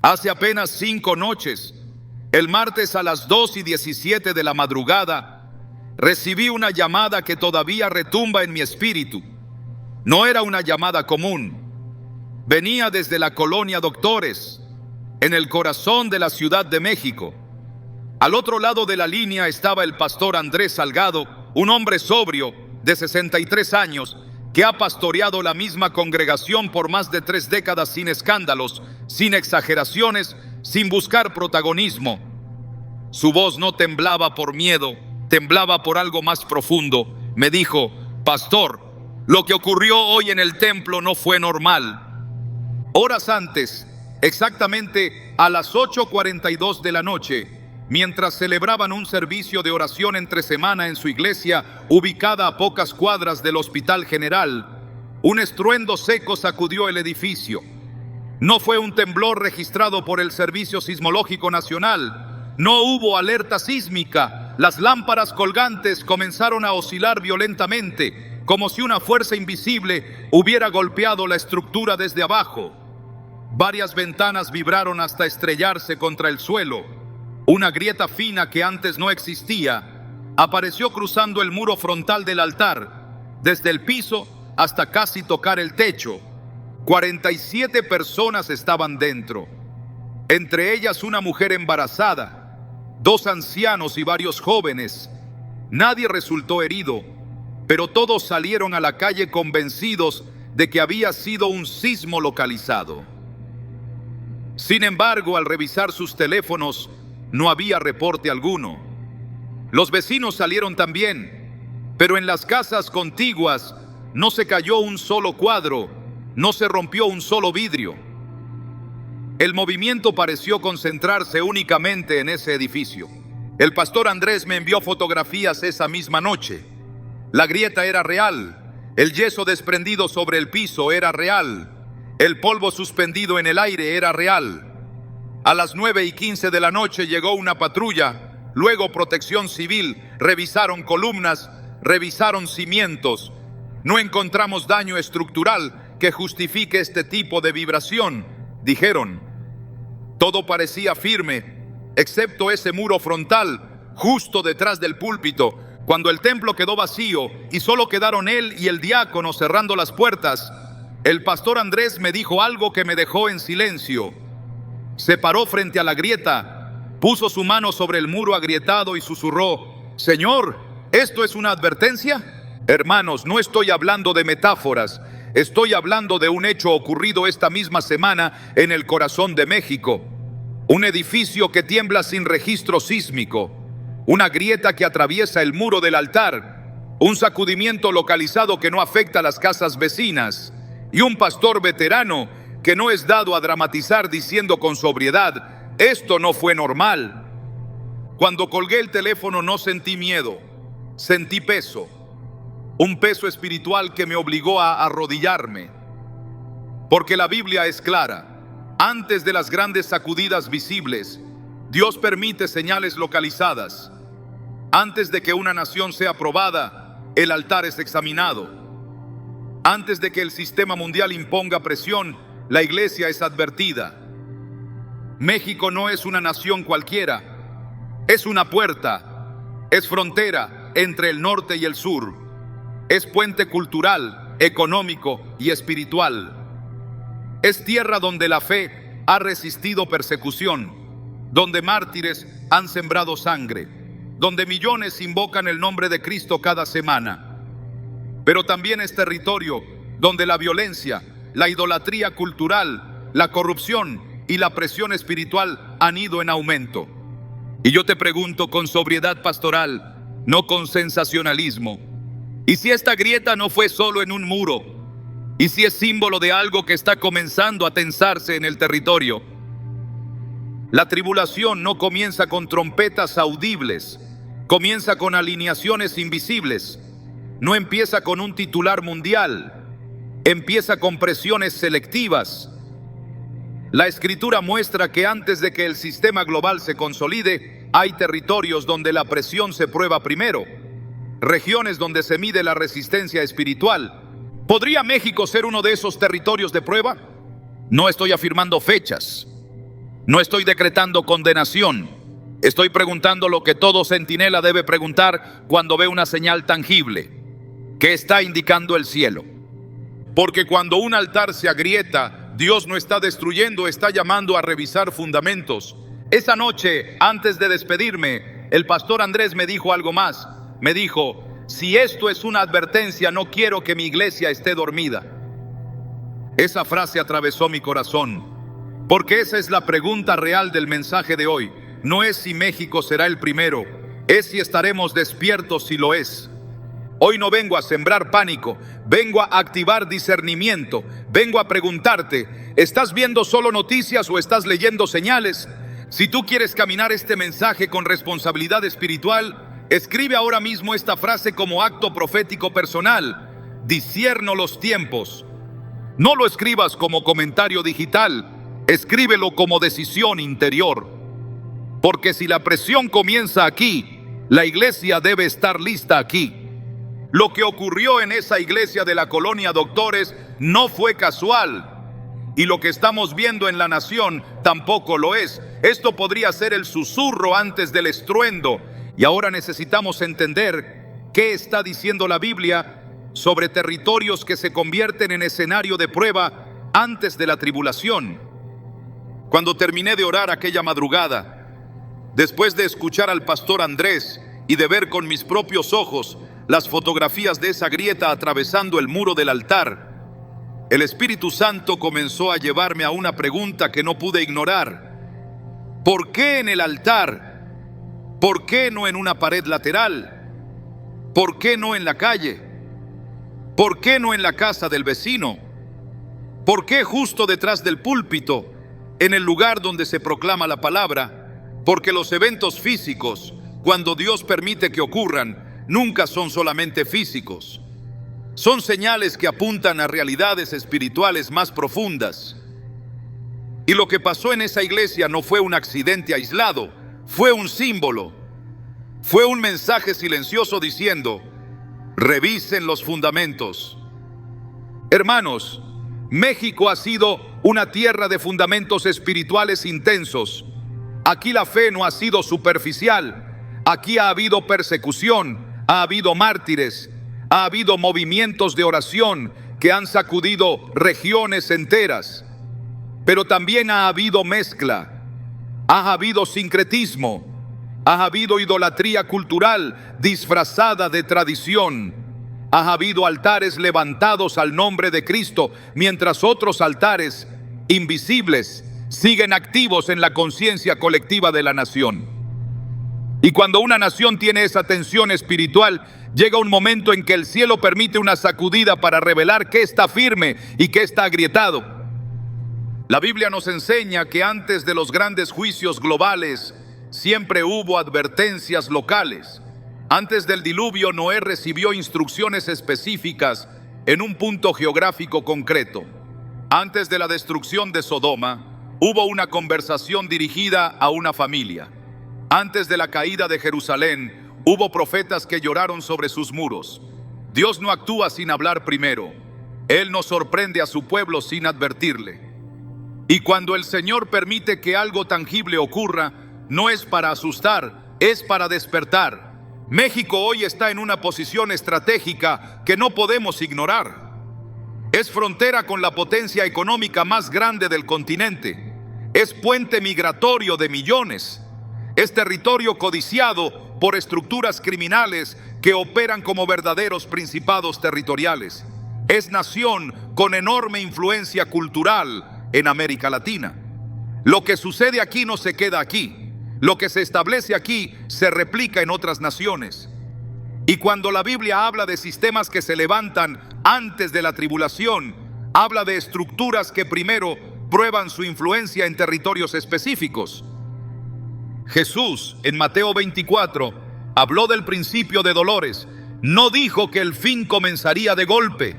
Hace apenas 5 noches, el martes a las 2:17 de la madrugada, recibí una llamada que todavía retumba en mi espíritu. No era una llamada común. Venía desde la colonia Doctores, en el corazón de la Ciudad de México. Al otro lado de la línea estaba el pastor Andrés Salgado, un hombre sobrio de 63 años, que ha pastoreado la misma congregación por más de 3 décadas sin escándalos, sin exageraciones, sin buscar protagonismo. Su voz no temblaba por miedo, temblaba por algo más profundo. Me dijo: pastor, lo que ocurrió hoy en el templo no fue normal. Horas antes, exactamente a las 8:42 de la noche, mientras celebraban un servicio de oración entre semana en su iglesia, ubicada a pocas cuadras del Hospital General, un estruendo seco sacudió el edificio. No fue un temblor registrado por el Servicio Sismológico Nacional. No hubo alerta sísmica. Las lámparas colgantes comenzaron a oscilar violentamente, como si una fuerza invisible hubiera golpeado la estructura desde abajo. Varias ventanas vibraron hasta estrellarse contra el suelo. Una grieta fina que antes no existía apareció cruzando el muro frontal del altar, desde el piso hasta casi tocar el techo. 47 personas estaban dentro, entre ellas una mujer embarazada, 2 ancianos y varios jóvenes. Nadie resultó herido, pero todos salieron a la calle convencidos de que había sido un sismo localizado. Sin embargo, al revisar sus teléfonos, no había reporte alguno. Los vecinos salieron también, pero en las casas contiguas no se cayó un solo cuadro, no se rompió un solo vidrio. El movimiento pareció concentrarse únicamente en ese edificio. El pastor Andrés me envió fotografías esa misma noche. La grieta era real, el yeso desprendido sobre el piso era real, el polvo suspendido en el aire era real. A las 9:15 de la noche llegó una patrulla, luego Protección Civil, revisaron columnas, revisaron cimientos. No encontramos daño estructural que justifique este tipo de vibración, dijeron. Todo parecía firme, excepto ese muro frontal, justo detrás del púlpito. Cuando el templo quedó vacío y solo quedaron él y el diácono cerrando las puertas, el pastor Andrés me dijo algo que me dejó en silencio. Se paró frente a la grieta, puso su mano sobre el muro agrietado y susurró: Señor, ¿esto es una advertencia? Hermanos, no estoy hablando de metáforas, estoy hablando de un hecho ocurrido esta misma semana en el corazón de México. Un edificio que tiembla sin registro sísmico, una grieta que atraviesa el muro del altar, un sacudimiento localizado que no afecta a las casas vecinas, y un pastor veterano que no es dado a dramatizar diciendo con sobriedad: esto no fue normal. Cuando colgué el teléfono no sentí miedo, sentí peso, un peso espiritual que me obligó a arrodillarme. Porque la Biblia es clara: antes de las grandes sacudidas visibles, Dios permite señales localizadas. Antes de que una nación sea probada, el altar es examinado. Antes de que el sistema mundial imponga presión, la iglesia es advertida. México no es una nación cualquiera, es una puerta, es frontera entre el norte y el sur, es puente cultural, económico y espiritual. Es tierra donde la fe ha resistido persecución, donde mártires han sembrado sangre, donde millones invocan el nombre de Cristo cada semana. Pero también es territorio donde la violencia, la idolatría cultural, la corrupción y la presión espiritual han ido en aumento. Y yo te pregunto con sobriedad pastoral, no con sensacionalismo: ¿y si esta grieta no fue solo en un muro? ¿Y si es símbolo de algo que está comenzando a tensarse en el territorio? La tribulación no comienza con trompetas audibles, comienza con alineaciones invisibles. No empieza con un titular mundial, empieza con presiones selectivas. La Escritura muestra que antes de que el sistema global se consolide, hay territorios donde la presión se prueba primero, regiones donde se mide la resistencia espiritual. ¿Podría México ser uno de esos territorios de prueba? No estoy afirmando fechas, No estoy decretando condenación. Estoy preguntando lo que todo centinela debe preguntar cuando ve una señal tangible. ¿Qué está indicando el cielo? Porque cuando un altar se agrieta, Dios no está destruyendo, está llamando a revisar fundamentos. Esa noche, antes de despedirme, el pastor Andrés me dijo algo más. Me dijo: si esto es una advertencia, no quiero que mi iglesia esté dormida. Esa frase atravesó mi corazón, porque esa es la pregunta real del mensaje de hoy. No es si México será el primero, es si estaremos despiertos si lo es. Hoy no vengo a sembrar pánico, vengo a activar discernimiento, vengo a preguntarte: ¿estás viendo solo noticias o estás leyendo señales? Si tú quieres caminar este mensaje con responsabilidad espiritual, escribe ahora mismo esta frase como acto profético personal: discierno los tiempos. No lo escribas como comentario digital, escríbelo como decisión interior. Porque si la presión comienza aquí, la iglesia debe estar lista aquí. Lo que ocurrió en esa iglesia de la colonia Doctores no fue casual. Y lo que estamos viendo en la nación tampoco lo es. Esto podría ser el susurro antes del estruendo. Y ahora necesitamos entender qué está diciendo la Biblia sobre territorios que se convierten en escenario de prueba antes de la tribulación. Cuando terminé de orar aquella madrugada, después de escuchar al pastor Andrés y de ver con mis propios ojos las fotografías de esa grieta atravesando el muro del altar, el Espíritu Santo comenzó a llevarme a una pregunta que no pude ignorar. ¿Por qué en el altar? ¿Por qué no en una pared lateral? ¿Por qué no en la calle? ¿Por qué no en la casa del vecino? ¿Por qué justo detrás del púlpito, en el lugar donde se proclama la palabra? Porque los eventos físicos, cuando Dios permite que ocurran, nunca son solamente físicos. Son señales que apuntan a realidades espirituales más profundas. Y lo que pasó en esa iglesia no fue un accidente aislado, fue un símbolo. Fue un mensaje silencioso diciendo: revisen los fundamentos. Hermanos, México ha sido una tierra de fundamentos espirituales intensos. Aquí la fe no ha sido superficial. Aquí ha habido persecución, ha habido mártires, ha habido movimientos de oración que han sacudido regiones enteras. Pero también ha habido mezcla, ha habido sincretismo, ha habido idolatría cultural disfrazada de tradición. Ha habido altares levantados al nombre de Cristo, mientras otros altares invisibles siguen activos en la conciencia colectiva de la nación. Y cuando una nación tiene esa tensión espiritual, llega un momento en que el cielo permite una sacudida para revelar qué está firme y qué está agrietado. La Biblia nos enseña que antes de los grandes juicios globales siempre hubo advertencias locales. Antes del diluvio, Noé recibió instrucciones específicas en un punto geográfico concreto. Antes de la destrucción de Sodoma, hubo una conversación dirigida a una familia. Antes de la caída de Jerusalén, hubo profetas que lloraron sobre sus muros. Dios no actúa sin hablar primero. Él no sorprende a su pueblo sin advertirle. Y cuando el Señor permite que algo tangible ocurra, no es para asustar, es para despertar. México hoy está en una posición estratégica que no podemos ignorar. Es frontera con la potencia económica más grande del continente. Es puente migratorio de millones. Es territorio codiciado por estructuras criminales que operan como verdaderos principados territoriales. Es nación con enorme influencia cultural en América Latina. Lo que sucede aquí no se queda aquí. Lo que se establece aquí se replica en otras naciones. Y cuando la Biblia habla de sistemas que se levantan antes de la tribulación, habla de estructuras que primero prueban su influencia en territorios específicos. Jesús, en Mateo 24, habló del principio de dolores. No dijo que el fin comenzaría de golpe.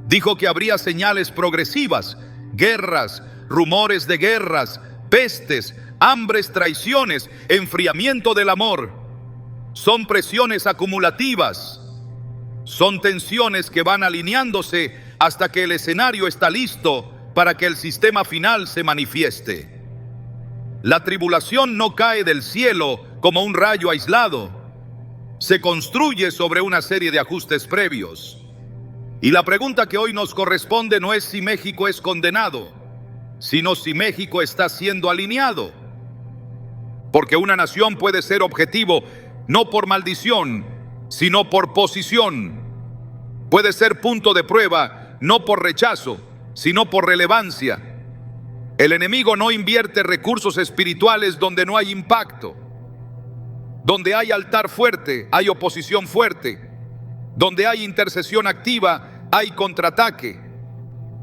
Dijo que habría señales progresivas, guerras, rumores de guerras, pestes, hambres, traiciones, enfriamiento del amor. Son presiones acumulativas. Son tensiones que van alineándose hasta que el escenario está listo para que el sistema final se manifieste. La tribulación no cae del cielo como un rayo aislado. Se construye sobre una serie de ajustes previos. Y la pregunta que hoy nos corresponde no es si México es condenado, sino si México está siendo alineado. Porque una nación puede ser objetivo no por maldición, sino por posición. Puede ser punto de prueba no por rechazo, sino por relevancia. El enemigo no invierte recursos espirituales donde no hay impacto. Donde hay altar fuerte, hay oposición fuerte. Donde hay intercesión activa, hay contraataque.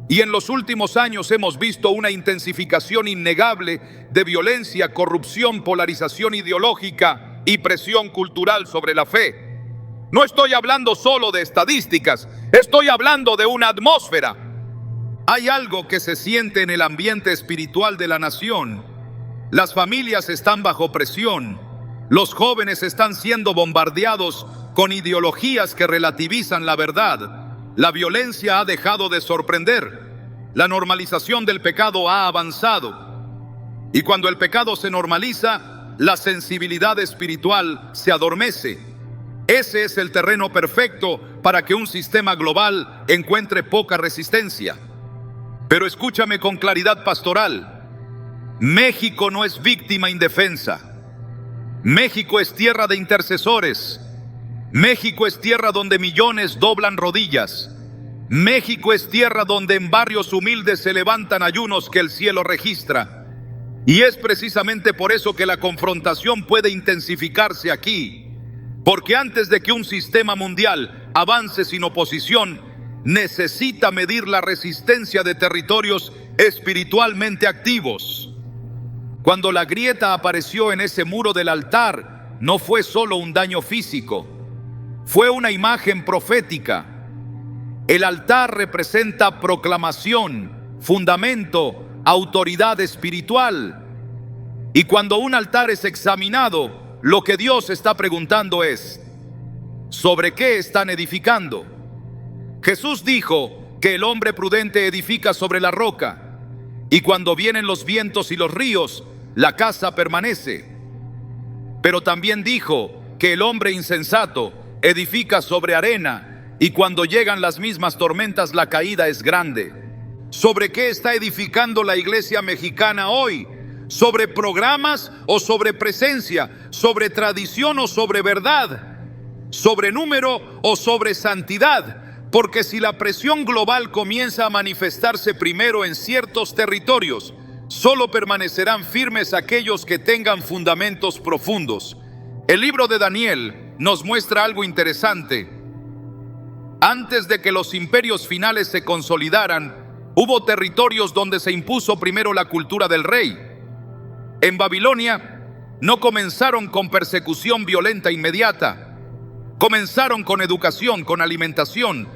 Y en los últimos años hemos visto una intensificación innegable de violencia, corrupción, polarización ideológica y presión cultural sobre la fe. No estoy hablando solo de estadísticas, estoy hablando de una atmósfera. Hay algo que se siente en el ambiente espiritual de la nación. Las familias están bajo presión. Los jóvenes están siendo bombardeados con ideologías que relativizan la verdad. La violencia ha dejado de sorprender. La normalización del pecado ha avanzado. Y cuando el pecado se normaliza, la sensibilidad espiritual se adormece. Ese es el terreno perfecto para que un sistema global encuentre poca resistencia. Pero escúchame con claridad pastoral. México no es víctima indefensa. México es tierra de intercesores. México es tierra donde millones doblan rodillas. México es tierra donde en barrios humildes se levantan ayunos que el cielo registra. Y es precisamente por eso que la confrontación puede intensificarse aquí. Porque antes de que un sistema mundial avance sin oposición, necesita medir la resistencia de territorios espiritualmente activos. Cuando la grieta apareció en ese muro del altar, no fue solo un daño físico, fue una imagen profética. El altar representa proclamación, fundamento, autoridad espiritual. Y cuando un altar es examinado, lo que Dios está preguntando es, ¿sobre qué están edificando? Jesús dijo que el hombre prudente edifica sobre la roca, y cuando vienen los vientos y los ríos, la casa permanece. Pero también dijo que el hombre insensato edifica sobre arena, y cuando llegan las mismas tormentas, la caída es grande. ¿Sobre qué está edificando la iglesia mexicana hoy? ¿Sobre programas o sobre presencia? ¿Sobre tradición o sobre verdad? ¿Sobre número o sobre santidad? Porque si la presión global comienza a manifestarse primero en ciertos territorios, solo permanecerán firmes aquellos que tengan fundamentos profundos. El libro de Daniel nos muestra algo interesante. Antes de que los imperios finales se consolidaran, hubo territorios donde se impuso primero la cultura del rey. En Babilonia no comenzaron con persecución violenta inmediata. Comenzaron con educación, con alimentación,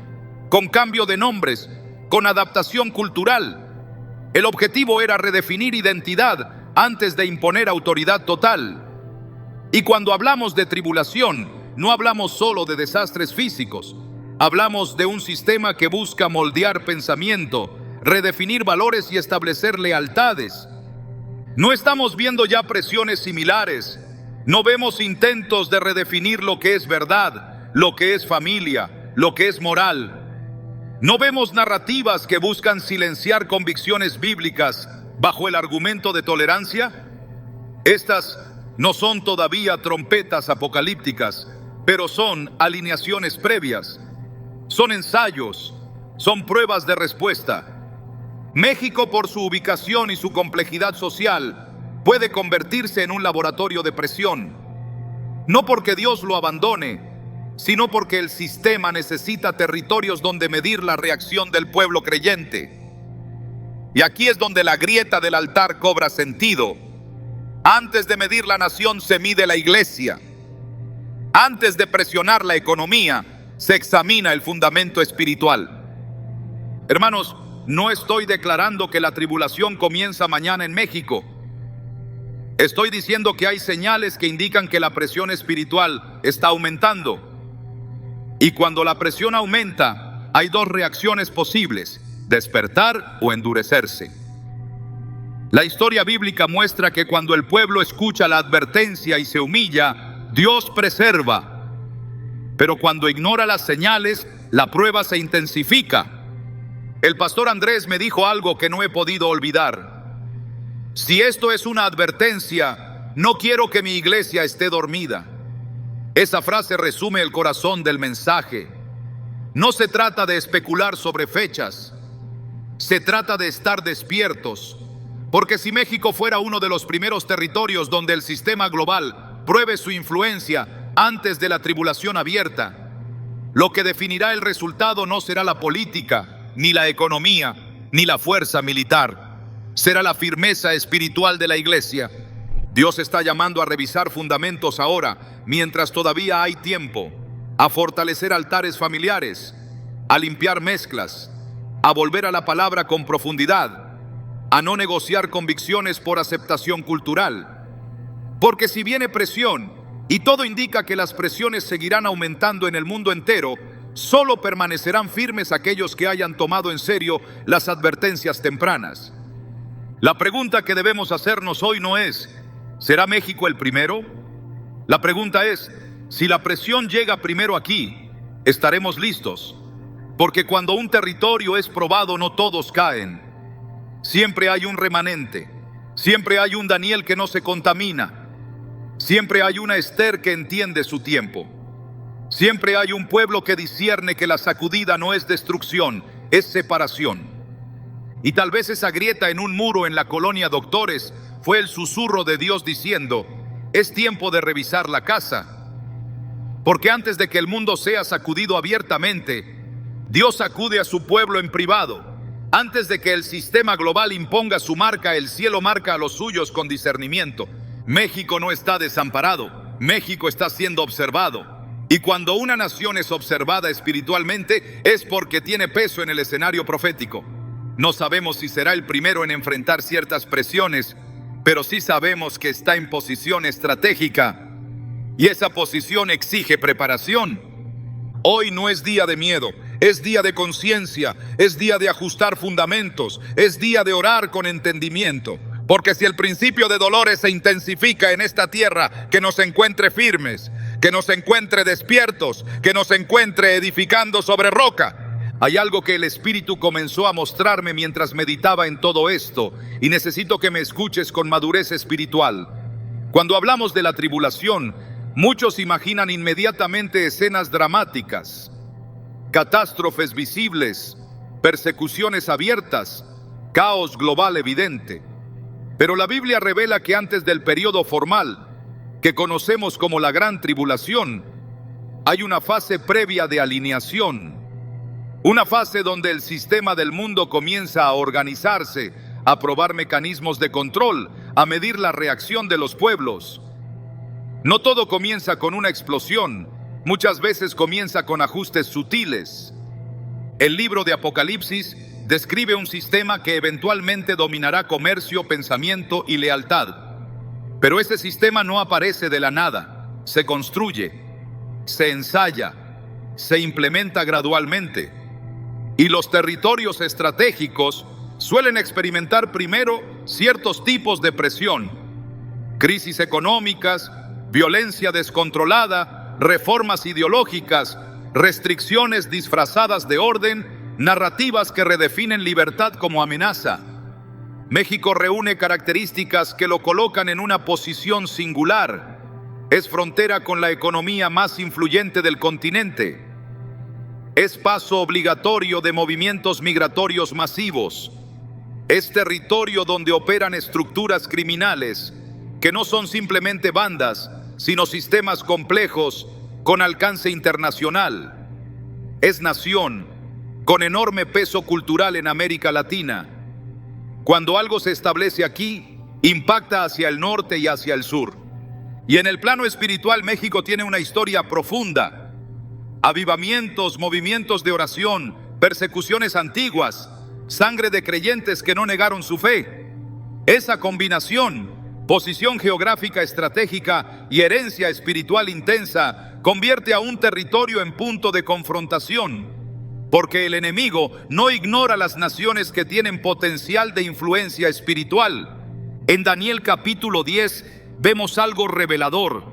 con cambio de nombres, con adaptación cultural. El objetivo era redefinir identidad antes de imponer autoridad total. Y cuando hablamos de tribulación, no hablamos solo de desastres físicos. Hablamos de un sistema que busca moldear pensamiento, redefinir valores y establecer lealtades. No estamos viendo ya presiones similares. No vemos intentos de redefinir lo que es verdad, lo que es familia, lo que es moral. No vemos narrativas que buscan silenciar convicciones bíblicas bajo el argumento de tolerancia. Estas no son todavía trompetas apocalípticas, pero son alineaciones previas. Son ensayos, son pruebas de respuesta. México, por su ubicación y su complejidad social, puede convertirse en un laboratorio de presión. No porque Dios lo abandone, sino porque el sistema necesita territorios donde medir la reacción del pueblo creyente. Y aquí es donde la grieta del altar cobra sentido. Antes de medir la nación se mide la iglesia. Antes de presionar la economía, se examina el fundamento espiritual. Hermanos, no estoy declarando que la tribulación comienza mañana en México. Estoy diciendo que hay señales que indican que la presión espiritual está aumentando. Y cuando la presión aumenta, hay dos reacciones posibles: despertar o endurecerse. La historia bíblica muestra que cuando el pueblo escucha la advertencia y se humilla, Dios preserva. Pero cuando ignora las señales, la prueba se intensifica. El pastor Andrés me dijo algo que no he podido olvidar. Si esto es una advertencia, no quiero que mi iglesia esté dormida. Esa frase resume el corazón del mensaje. No se trata de especular sobre fechas. Se trata de estar despiertos. Porque si México fuera uno de los primeros territorios donde el sistema global pruebe su influencia antes de la tribulación abierta, lo que definirá el resultado no será la política, ni la economía, ni la fuerza militar. Será la firmeza espiritual de la iglesia. Dios está llamando a revisar fundamentos ahora, mientras todavía hay tiempo, a fortalecer altares familiares, a limpiar mezclas, a volver a la palabra con profundidad, a no negociar convicciones por aceptación cultural. Porque si viene presión, y todo indica que las presiones seguirán aumentando en el mundo entero, solo permanecerán firmes aquellos que hayan tomado en serio las advertencias tempranas. La pregunta que debemos hacernos hoy no es, ¿será México el primero? La pregunta es, si la presión llega primero aquí, ¿estaremos listos? Porque cuando un territorio es probado, no todos caen. Siempre hay un remanente, siempre hay un Daniel que no se contamina, siempre hay una Esther que entiende su tiempo, siempre hay un pueblo que discierne que la sacudida no es destrucción, es separación. Y tal vez esa grieta en un muro en la colonia Doctores fue el susurro de Dios diciendo, es tiempo de revisar la casa. Porque antes de que el mundo sea sacudido abiertamente, Dios sacude a su pueblo en privado. Antes de que el sistema global imponga su marca, el cielo marca a los suyos con discernimiento. México no está desamparado, México está siendo observado. Y cuando una nación es observada espiritualmente, es porque tiene peso en el escenario profético. No sabemos si será el primero en enfrentar ciertas presiones, pero sí sabemos que está en posición estratégica. Y esa posición exige preparación. Hoy no es día de miedo. Es día de conciencia, es día de ajustar fundamentos, es día de orar con entendimiento. Porque si el principio de dolores se intensifica en esta tierra, que nos encuentre firmes, que nos encuentre despiertos, que nos encuentre edificando sobre roca. Hay algo que el Espíritu comenzó a mostrarme mientras meditaba en todo esto, y necesito que me escuches con madurez espiritual. Cuando hablamos de la tribulación, muchos imaginan inmediatamente escenas dramáticas. Catástrofes visibles, persecuciones abiertas, caos global evidente. Pero la Biblia revela que antes del periodo formal, que conocemos como la Gran Tribulación, hay una fase previa de alineación. Una fase donde el sistema del mundo comienza a organizarse, a probar mecanismos de control, a medir la reacción de los pueblos. No todo comienza con una explosión. Muchas veces comienza con ajustes sutiles. El libro de Apocalipsis describe un sistema que eventualmente dominará comercio, pensamiento y lealtad. Pero ese sistema no aparece de la nada, se construye, se ensaya, se implementa gradualmente. Y los territorios estratégicos suelen experimentar primero ciertos tipos de presión, crisis económicas, violencia descontrolada, reformas ideológicas, restricciones disfrazadas de orden, narrativas que redefinen libertad como amenaza. México reúne características que lo colocan en una posición singular. Es frontera con la economía más influyente del continente. Es paso obligatorio de movimientos migratorios masivos. Es territorio donde operan estructuras criminales que no son simplemente bandas, sino sistemas complejos con alcance internacional. Es nación con enorme peso cultural en América Latina. Cuando algo se establece aquí, impacta hacia el norte y hacia el sur. Y en el plano espiritual, México tiene una historia profunda. Avivamientos, movimientos de oración, persecuciones antiguas, sangre de creyentes que no negaron su fe. Esa combinación, posición geográfica estratégica y herencia espiritual intensa, convierte a un territorio en punto de confrontación, porque el enemigo no ignora las naciones que tienen potencial de influencia espiritual. En Daniel capítulo 10 vemos algo revelador.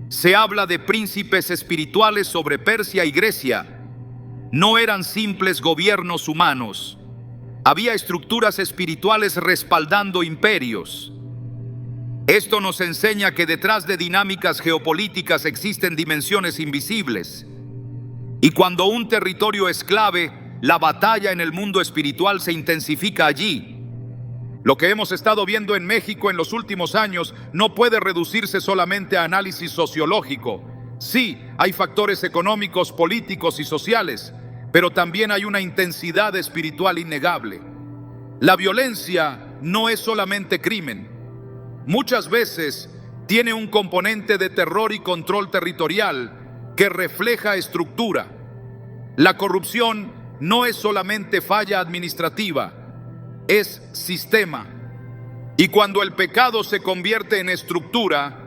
Se habla de príncipes espirituales sobre Persia y Grecia. No eran simples gobiernos humanos. Había estructuras espirituales respaldando imperios. Esto nos enseña que detrás de dinámicas geopolíticas existen dimensiones invisibles. Y cuando un territorio es clave, la batalla en el mundo espiritual se intensifica allí. Lo que hemos estado viendo en México en los últimos años no puede reducirse solamente a análisis sociológico. Sí, hay factores económicos, políticos y sociales, pero también hay una intensidad espiritual innegable. La violencia no es solamente crimen. Muchas veces tiene un componente de terror y control territorial que refleja estructura. La corrupción no es solamente falla administrativa, es sistema. Y cuando el pecado se convierte en estructura,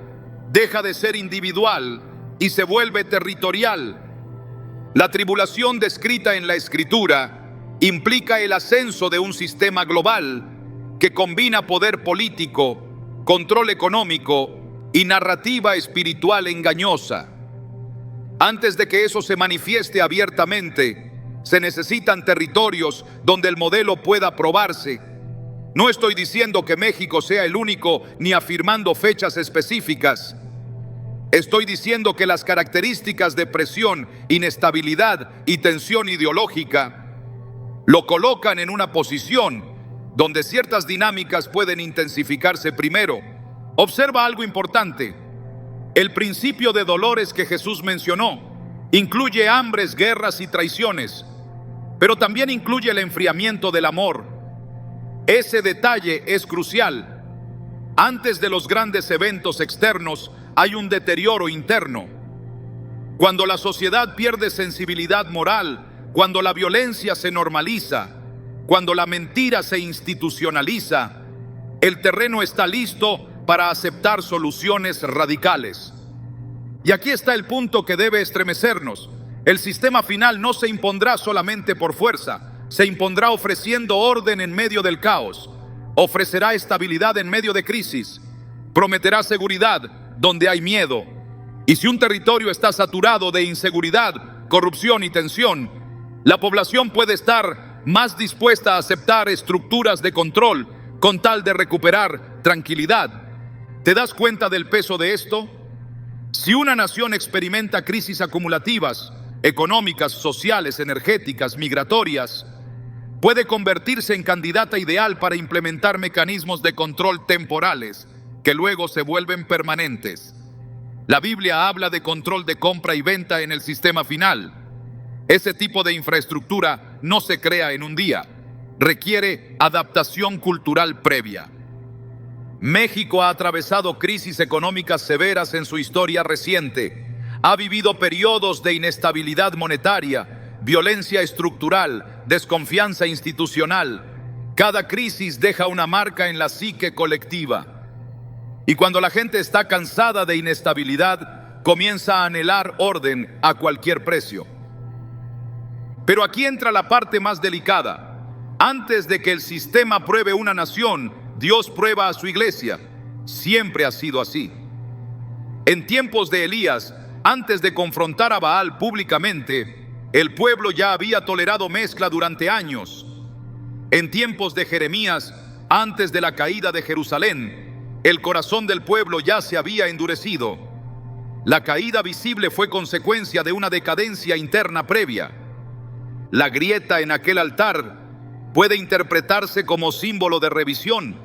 deja de ser individual y se vuelve territorial. La tribulación descrita en la Escritura implica el ascenso de un sistema global que combina poder político, control económico y narrativa espiritual engañosa. Antes de que eso se manifieste abiertamente, se necesitan territorios donde el modelo pueda probarse. No estoy diciendo que México sea el único ni afirmando fechas específicas. Estoy diciendo que las características de presión, inestabilidad y tensión ideológica lo colocan en una posición donde ciertas dinámicas pueden intensificarse primero. Observa algo importante. El principio de dolores que Jesús mencionó incluye hambres, guerras y traiciones, pero también incluye el enfriamiento del amor. Ese detalle es crucial. Antes de los grandes eventos externos hay un deterioro interno. Cuando la sociedad pierde sensibilidad moral, cuando la violencia se normaliza, cuando la mentira se institucionaliza, el terreno está listo para aceptar soluciones radicales. Y aquí está el punto que debe estremecernos. El sistema final no se impondrá solamente por fuerza, se impondrá ofreciendo orden en medio del caos, ofrecerá estabilidad en medio de crisis, prometerá seguridad donde hay miedo. Y si un territorio está saturado de inseguridad, corrupción y tensión, la población puede estar más dispuesta a aceptar estructuras de control con tal de recuperar tranquilidad. ¿Te das cuenta del peso de esto? Si una nación experimenta crisis acumulativas, económicas, sociales, energéticas, migratorias, puede convertirse en candidata ideal para implementar mecanismos de control temporales que luego se vuelven permanentes. La Biblia habla de control de compra y venta en el sistema final. Ese tipo de infraestructura no se crea en un día, requiere adaptación cultural previa. México ha atravesado crisis económicas severas en su historia reciente. Ha vivido periodos de inestabilidad monetaria, violencia estructural, desconfianza institucional. Cada crisis deja una marca en la psique colectiva. Y cuando la gente está cansada de inestabilidad, comienza a anhelar orden a cualquier precio. Pero aquí entra la parte más delicada. Antes de que el sistema pruebe una nación, Dios prueba a su iglesia. Siempre ha sido así. En tiempos de Elías, antes de confrontar a Baal públicamente, el pueblo ya había tolerado mezcla durante años. En tiempos de Jeremías, antes de la caída de Jerusalén, el corazón del pueblo ya se había endurecido. La caída visible fue consecuencia de una decadencia interna previa. La grieta en aquel altar puede interpretarse como símbolo de revisión,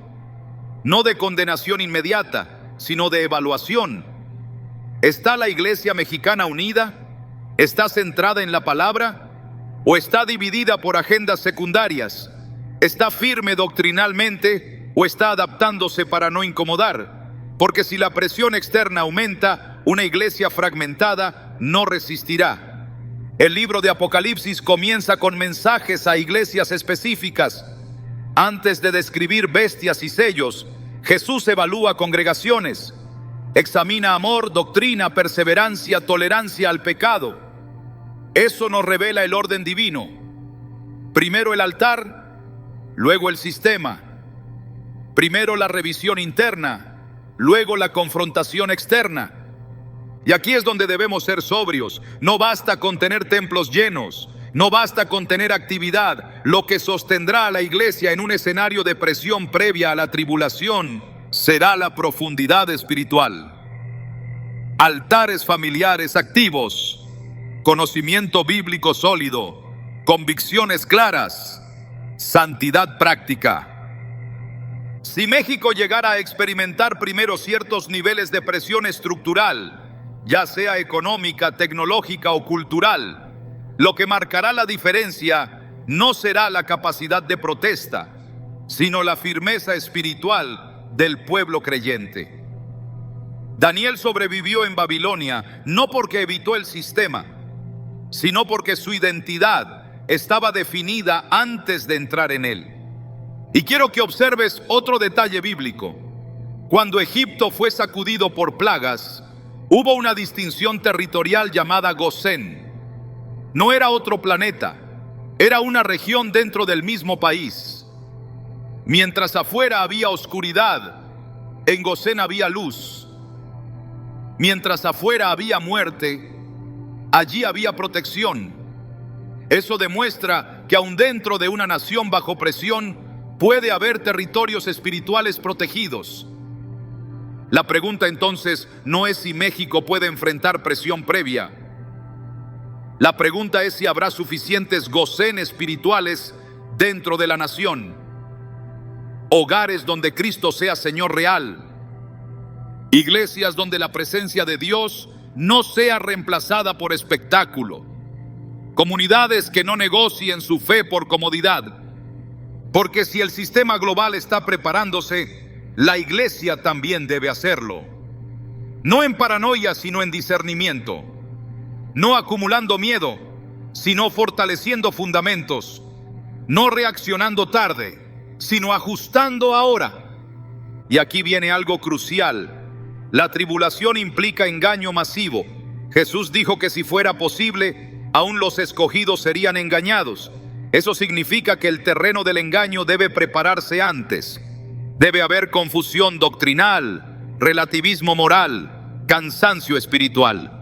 no de condenación inmediata, sino de evaluación. ¿Está la iglesia mexicana unida? ¿Está centrada en la palabra? ¿O está dividida por agendas secundarias? ¿Está firme doctrinalmente o está adaptándose para no incomodar? Porque si la presión externa aumenta, una iglesia fragmentada no resistirá. El libro de Apocalipsis comienza con mensajes a iglesias específicas. Antes de describir bestias y sellos, Jesús evalúa congregaciones. Examina amor, doctrina, perseverancia, tolerancia al pecado. Eso nos revela el orden divino. Primero el altar, luego el sistema. Primero la revisión interna, luego la confrontación externa. Y aquí es donde debemos ser sobrios. No basta con tener templos llenos, no basta con tener actividad. Lo que sostendrá a la iglesia en un escenario de presión previa a la tribulación será la profundidad espiritual. Altares familiares activos, conocimiento bíblico sólido, convicciones claras, santidad práctica. Si México llegara a experimentar primero ciertos niveles de presión estructural, ya sea económica, tecnológica o cultural, lo que marcará la diferencia no será la capacidad de protesta, sino la firmeza espiritual del pueblo creyente. Daniel sobrevivió en Babilonia no porque evitó el sistema, sino porque su identidad estaba definida antes de entrar en él. Y quiero que observes otro detalle bíblico. Cuando Egipto fue sacudido por plagas, hubo una distinción territorial llamada Gosén. No era otro planeta, era una región dentro del mismo país. Mientras afuera había oscuridad, en Gosén había luz. Mientras afuera había muerte, allí había protección. Eso demuestra que aun dentro de una nación bajo presión puede haber territorios espirituales protegidos. La pregunta entonces no es si México puede enfrentar presión previa. La pregunta es si habrá suficientes Gosén espirituales dentro de la nación. Hogares donde Cristo sea Señor real. Iglesias donde la presencia de Dios no sea reemplazada por espectáculo. Comunidades que no negocien su fe por comodidad. Porque si el sistema global está preparándose, la iglesia también debe hacerlo. No en paranoia, sino en discernimiento. No acumulando miedo, sino fortaleciendo fundamentos. No reaccionando tarde, sino ajustando ahora. Y aquí viene algo crucial. La tribulación implica engaño masivo. Jesús dijo que si fuera posible, aún los escogidos serían engañados. Eso significa que el terreno del engaño debe prepararse antes. Debe haber confusión doctrinal, relativismo moral, cansancio espiritual.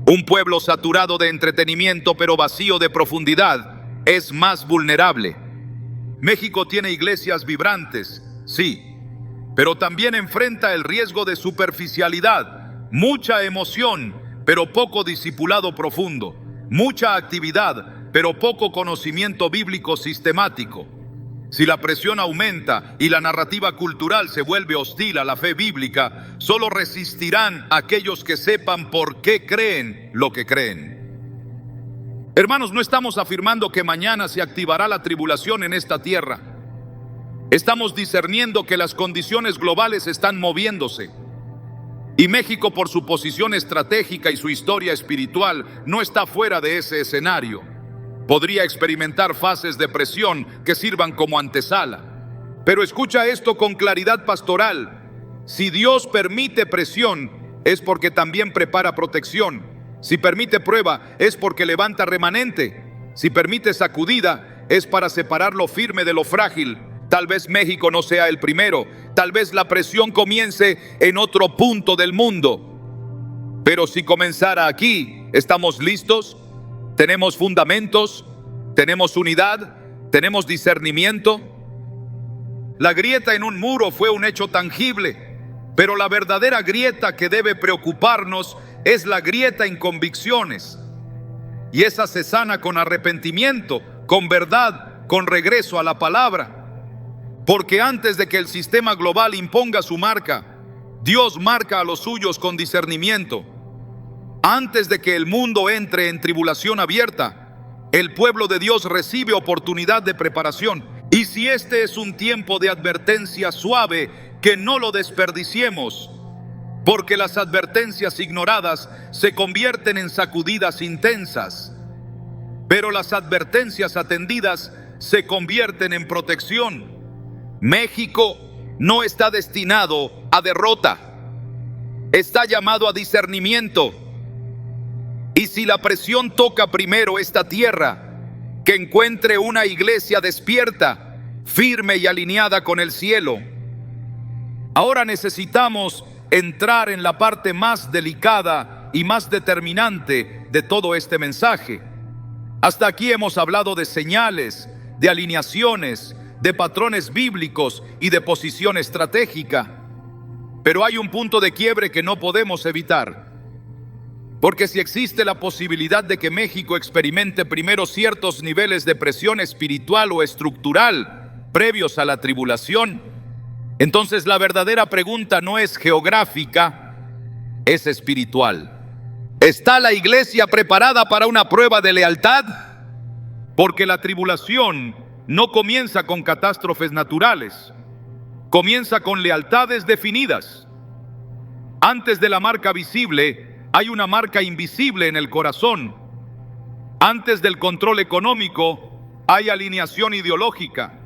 Un pueblo saturado de entretenimiento pero vacío de profundidad es más vulnerable. México tiene iglesias vibrantes, sí, pero también enfrenta el riesgo de superficialidad, mucha emoción, pero poco discipulado profundo, mucha actividad, pero poco conocimiento bíblico sistemático. Si la presión aumenta y la narrativa cultural se vuelve hostil a la fe bíblica, solo resistirán aquellos que sepan por qué creen lo que creen. Hermanos, no estamos afirmando que mañana se activará la tribulación en esta tierra. Estamos discerniendo que las condiciones globales están moviéndose. Y México, por su posición estratégica y su historia espiritual, no está fuera de ese escenario. Podría experimentar fases de presión que sirvan como antesala. Pero escucha esto con claridad pastoral. Si Dios permite presión, es porque también prepara protección. Si permite prueba, es porque levanta remanente. Si permite sacudida, es para separar lo firme de lo frágil. Tal vez México no sea el primero. Tal vez la presión comience en otro punto del mundo. Pero si comenzara aquí, ¿estamos listos? ¿Tenemos fundamentos? ¿Tenemos unidad? ¿Tenemos discernimiento? La grieta en un muro fue un hecho tangible, pero la verdadera grieta que debe preocuparnos es la grieta en convicciones. Y esa se sana con arrepentimiento, con verdad, con regreso a la palabra. Porque antes de que el sistema global imponga su marca, Dios marca a los suyos con discernimiento. Antes de que el mundo entre en tribulación abierta, el pueblo de Dios recibe oportunidad de preparación. Y si este es un tiempo de advertencia suave, que no lo desperdiciemos, porque las advertencias ignoradas se convierten en sacudidas intensas, pero las advertencias atendidas se convierten en protección. México no está destinado a derrota, está llamado a discernimiento. Y si la presión toca primero esta tierra, que encuentre una iglesia despierta, firme y alineada con el cielo. Ahora necesitamos entrar en la parte más delicada y más determinante de todo este mensaje. Hasta aquí hemos hablado de señales, de alineaciones, de patrones bíblicos y de posición estratégica. Pero hay un punto de quiebre que no podemos evitar. Porque si existe la posibilidad de que México experimente primero ciertos niveles de presión espiritual o estructural previos a la tribulación, entonces la verdadera pregunta no es geográfica, es espiritual. ¿Está la iglesia preparada para una prueba de lealtad? Porque la tribulación no comienza con catástrofes naturales, comienza con lealtades definidas. Antes de la marca visible, hay una marca invisible en el corazón. Antes del control económico, hay alineación ideológica.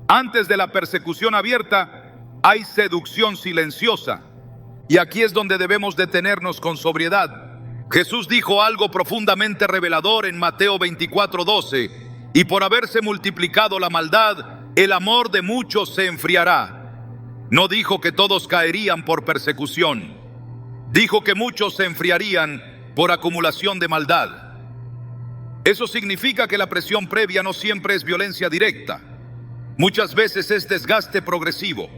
Antes de la persecución abierta, hay seducción silenciosa. Y aquí es donde debemos detenernos con sobriedad. Jesús dijo algo profundamente revelador en Mateo 24:12. Y por haberse multiplicado la maldad, el amor de muchos se enfriará. No dijo que todos caerían por persecución. Dijo que muchos se enfriarían por acumulación de maldad. Eso significa que la presión previa no siempre es violencia directa. Muchas veces es desgaste progresivo.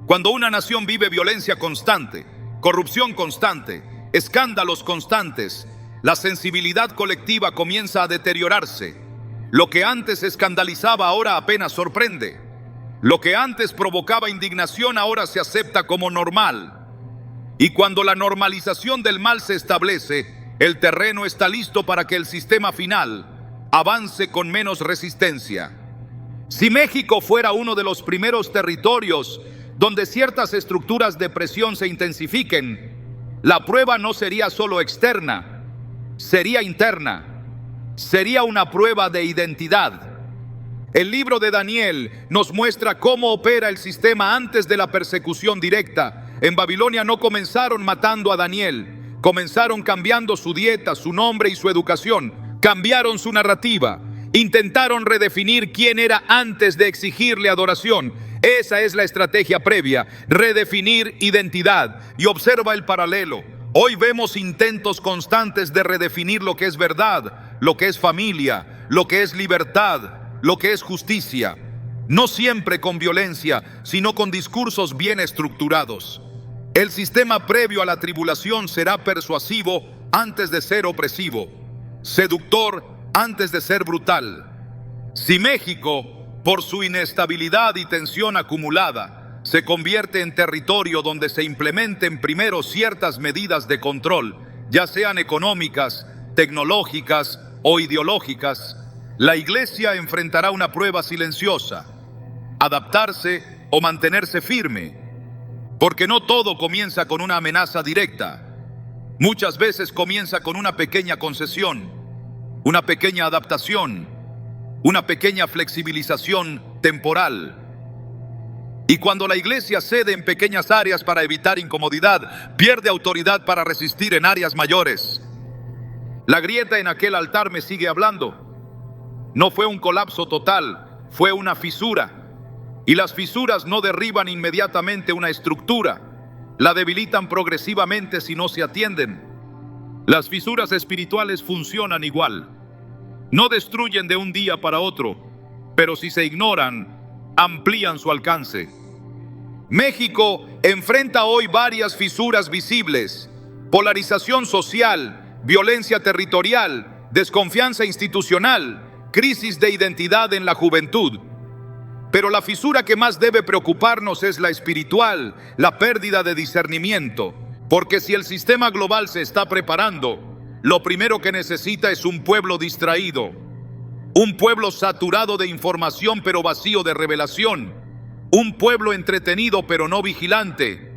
Cuando una nación vive violencia constante, corrupción constante, escándalos constantes, la sensibilidad colectiva comienza a deteriorarse. Lo que antes escandalizaba ahora apenas sorprende. Lo que antes provocaba indignación ahora se acepta como normal. Y cuando la normalización del mal se establece, el terreno está listo para que el sistema final avance con menos resistencia. Si México fuera uno de los primeros territorios donde ciertas estructuras de presión se intensifiquen, la prueba no sería solo externa, sería interna. Sería una prueba de identidad. El libro de Daniel nos muestra cómo opera el sistema antes de la persecución directa. En Babilonia no comenzaron matando a Daniel, comenzaron cambiando su dieta, su nombre y su educación, cambiaron su narrativa, intentaron redefinir quién era antes de exigirle adoración. Esa es la estrategia previa, redefinir identidad. Y observa el paralelo. Hoy vemos intentos constantes de redefinir lo que es verdad, lo que es familia, lo que es libertad, lo que es justicia. No siempre con violencia, sino con discursos bien estructurados. El sistema previo a la tribulación será persuasivo antes de ser opresivo, seductor antes de ser brutal. Si México, por su inestabilidad y tensión acumulada, se convierte en territorio donde se implementen primero ciertas medidas de control, ya sean económicas, tecnológicas o ideológicas, la iglesia enfrentará una prueba silenciosa: adaptarse o mantenerse firme. Porque no todo comienza con una amenaza directa. Muchas veces comienza con una pequeña concesión, una pequeña adaptación, una pequeña flexibilización temporal. Y cuando la iglesia cede en pequeñas áreas para evitar incomodidad, pierde autoridad para resistir en áreas mayores. La grieta en aquel altar me sigue hablando. No fue un colapso total, fue una fisura. Y las fisuras no derriban inmediatamente una estructura, la debilitan progresivamente si no se atienden. Las fisuras espirituales funcionan igual. No destruyen de un día para otro, pero si se ignoran, amplían su alcance. México enfrenta hoy varias fisuras visibles: polarización social, violencia territorial, desconfianza institucional, crisis de identidad en la juventud. Pero la fisura que más debe preocuparnos es la espiritual, la pérdida de discernimiento. Porque si el sistema global se está preparando, lo primero que necesita es un pueblo distraído, un pueblo saturado de información pero vacío de revelación, un pueblo entretenido pero no vigilante.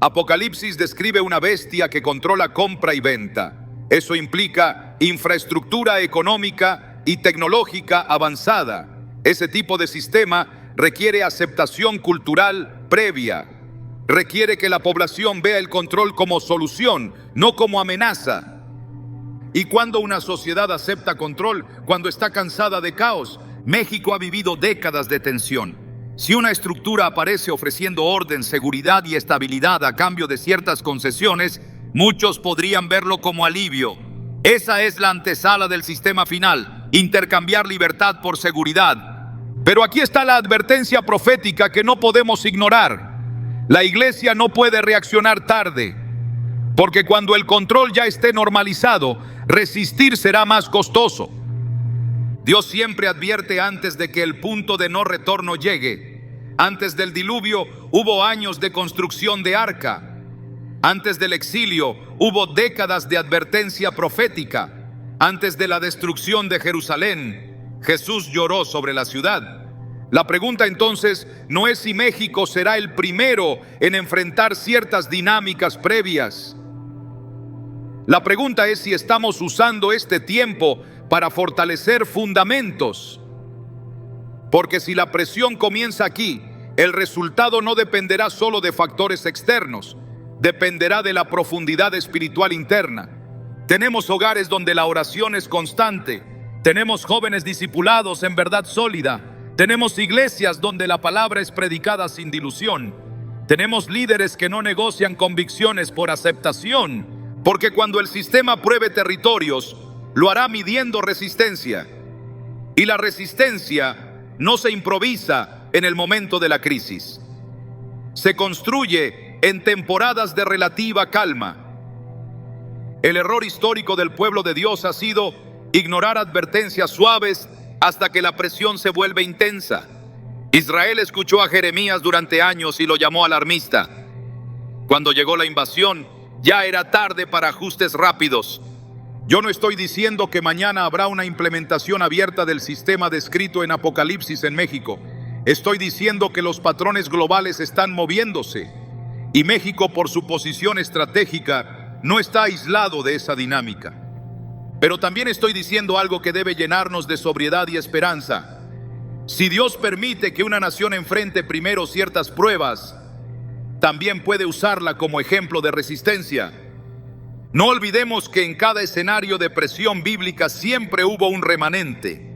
Apocalipsis describe una bestia que controla compra y venta. Eso implica infraestructura económica y tecnológica avanzada. Ese tipo de sistema requiere aceptación cultural previa. Requiere que la población vea el control como solución, no como amenaza. Y cuando una sociedad acepta control, cuando está cansada de caos, México ha vivido décadas de tensión. Si una estructura aparece ofreciendo orden, seguridad y estabilidad a cambio de ciertas concesiones, muchos podrían verlo como alivio. Esa es la antesala del sistema final, intercambiar libertad por seguridad. Pero aquí está la advertencia profética que no podemos ignorar. La iglesia no puede reaccionar tarde, porque cuando el control ya esté normalizado, resistir será más costoso. Dios siempre advierte antes de que el punto de no retorno llegue. Antes del diluvio hubo años de construcción de arca. Antes del exilio hubo décadas de advertencia profética. Antes de la destrucción de Jerusalén, Jesús lloró sobre la ciudad. La pregunta entonces no es si México será el primero en enfrentar ciertas dinámicas previas. La pregunta es si estamos usando este tiempo para fortalecer fundamentos. Porque si la presión comienza aquí, el resultado no dependerá solo de factores externos, dependerá de la profundidad espiritual interna. Tenemos hogares donde la oración es constante, tenemos jóvenes discipulados en verdad sólida, tenemos iglesias donde la palabra es predicada sin dilución, tenemos líderes que no negocian convicciones por aceptación, porque cuando el sistema pruebe territorios, lo hará midiendo resistencia. Y la resistencia no se improvisa en el momento de la crisis. Se construye en temporadas de relativa calma. El error histórico del pueblo de Dios ha sido ignorar advertencias suaves hasta que la presión se vuelve intensa. Israel escuchó a Jeremías durante años y lo llamó alarmista. Cuando llegó la invasión, ya era tarde para ajustes rápidos. Yo no estoy diciendo que mañana habrá una implementación abierta del sistema descrito en Apocalipsis en México. Estoy diciendo que los patrones globales están moviéndose y México, por su posición estratégica, no está aislado de esa dinámica. Pero también estoy diciendo algo que debe llenarnos de sobriedad y esperanza. Si Dios permite que una nación enfrente primero ciertas pruebas, también puede usarla como ejemplo de resistencia. No olvidemos que en cada escenario de presión bíblica siempre hubo un remanente.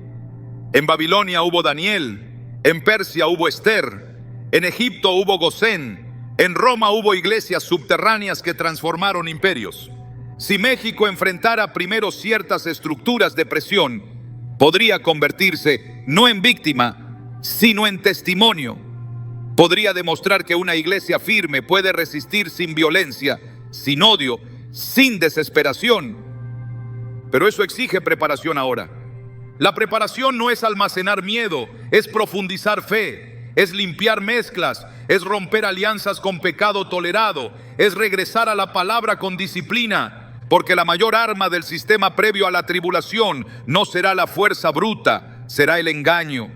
En Babilonia hubo Daniel, en Persia hubo Esther, en Egipto hubo Gosén, en Roma hubo iglesias subterráneas que transformaron imperios. Si México enfrentara primero ciertas estructuras de presión, podría convertirse no en víctima, sino en testimonio. Podría demostrar que una iglesia firme puede resistir sin violencia, sin odio, sin desesperación. Pero eso exige preparación ahora. La preparación no es almacenar miedo, es profundizar fe, es limpiar mezclas, es romper alianzas con pecado tolerado, es regresar a la palabra con disciplina, porque la mayor arma del sistema previo a la tribulación no será la fuerza bruta, será el engaño.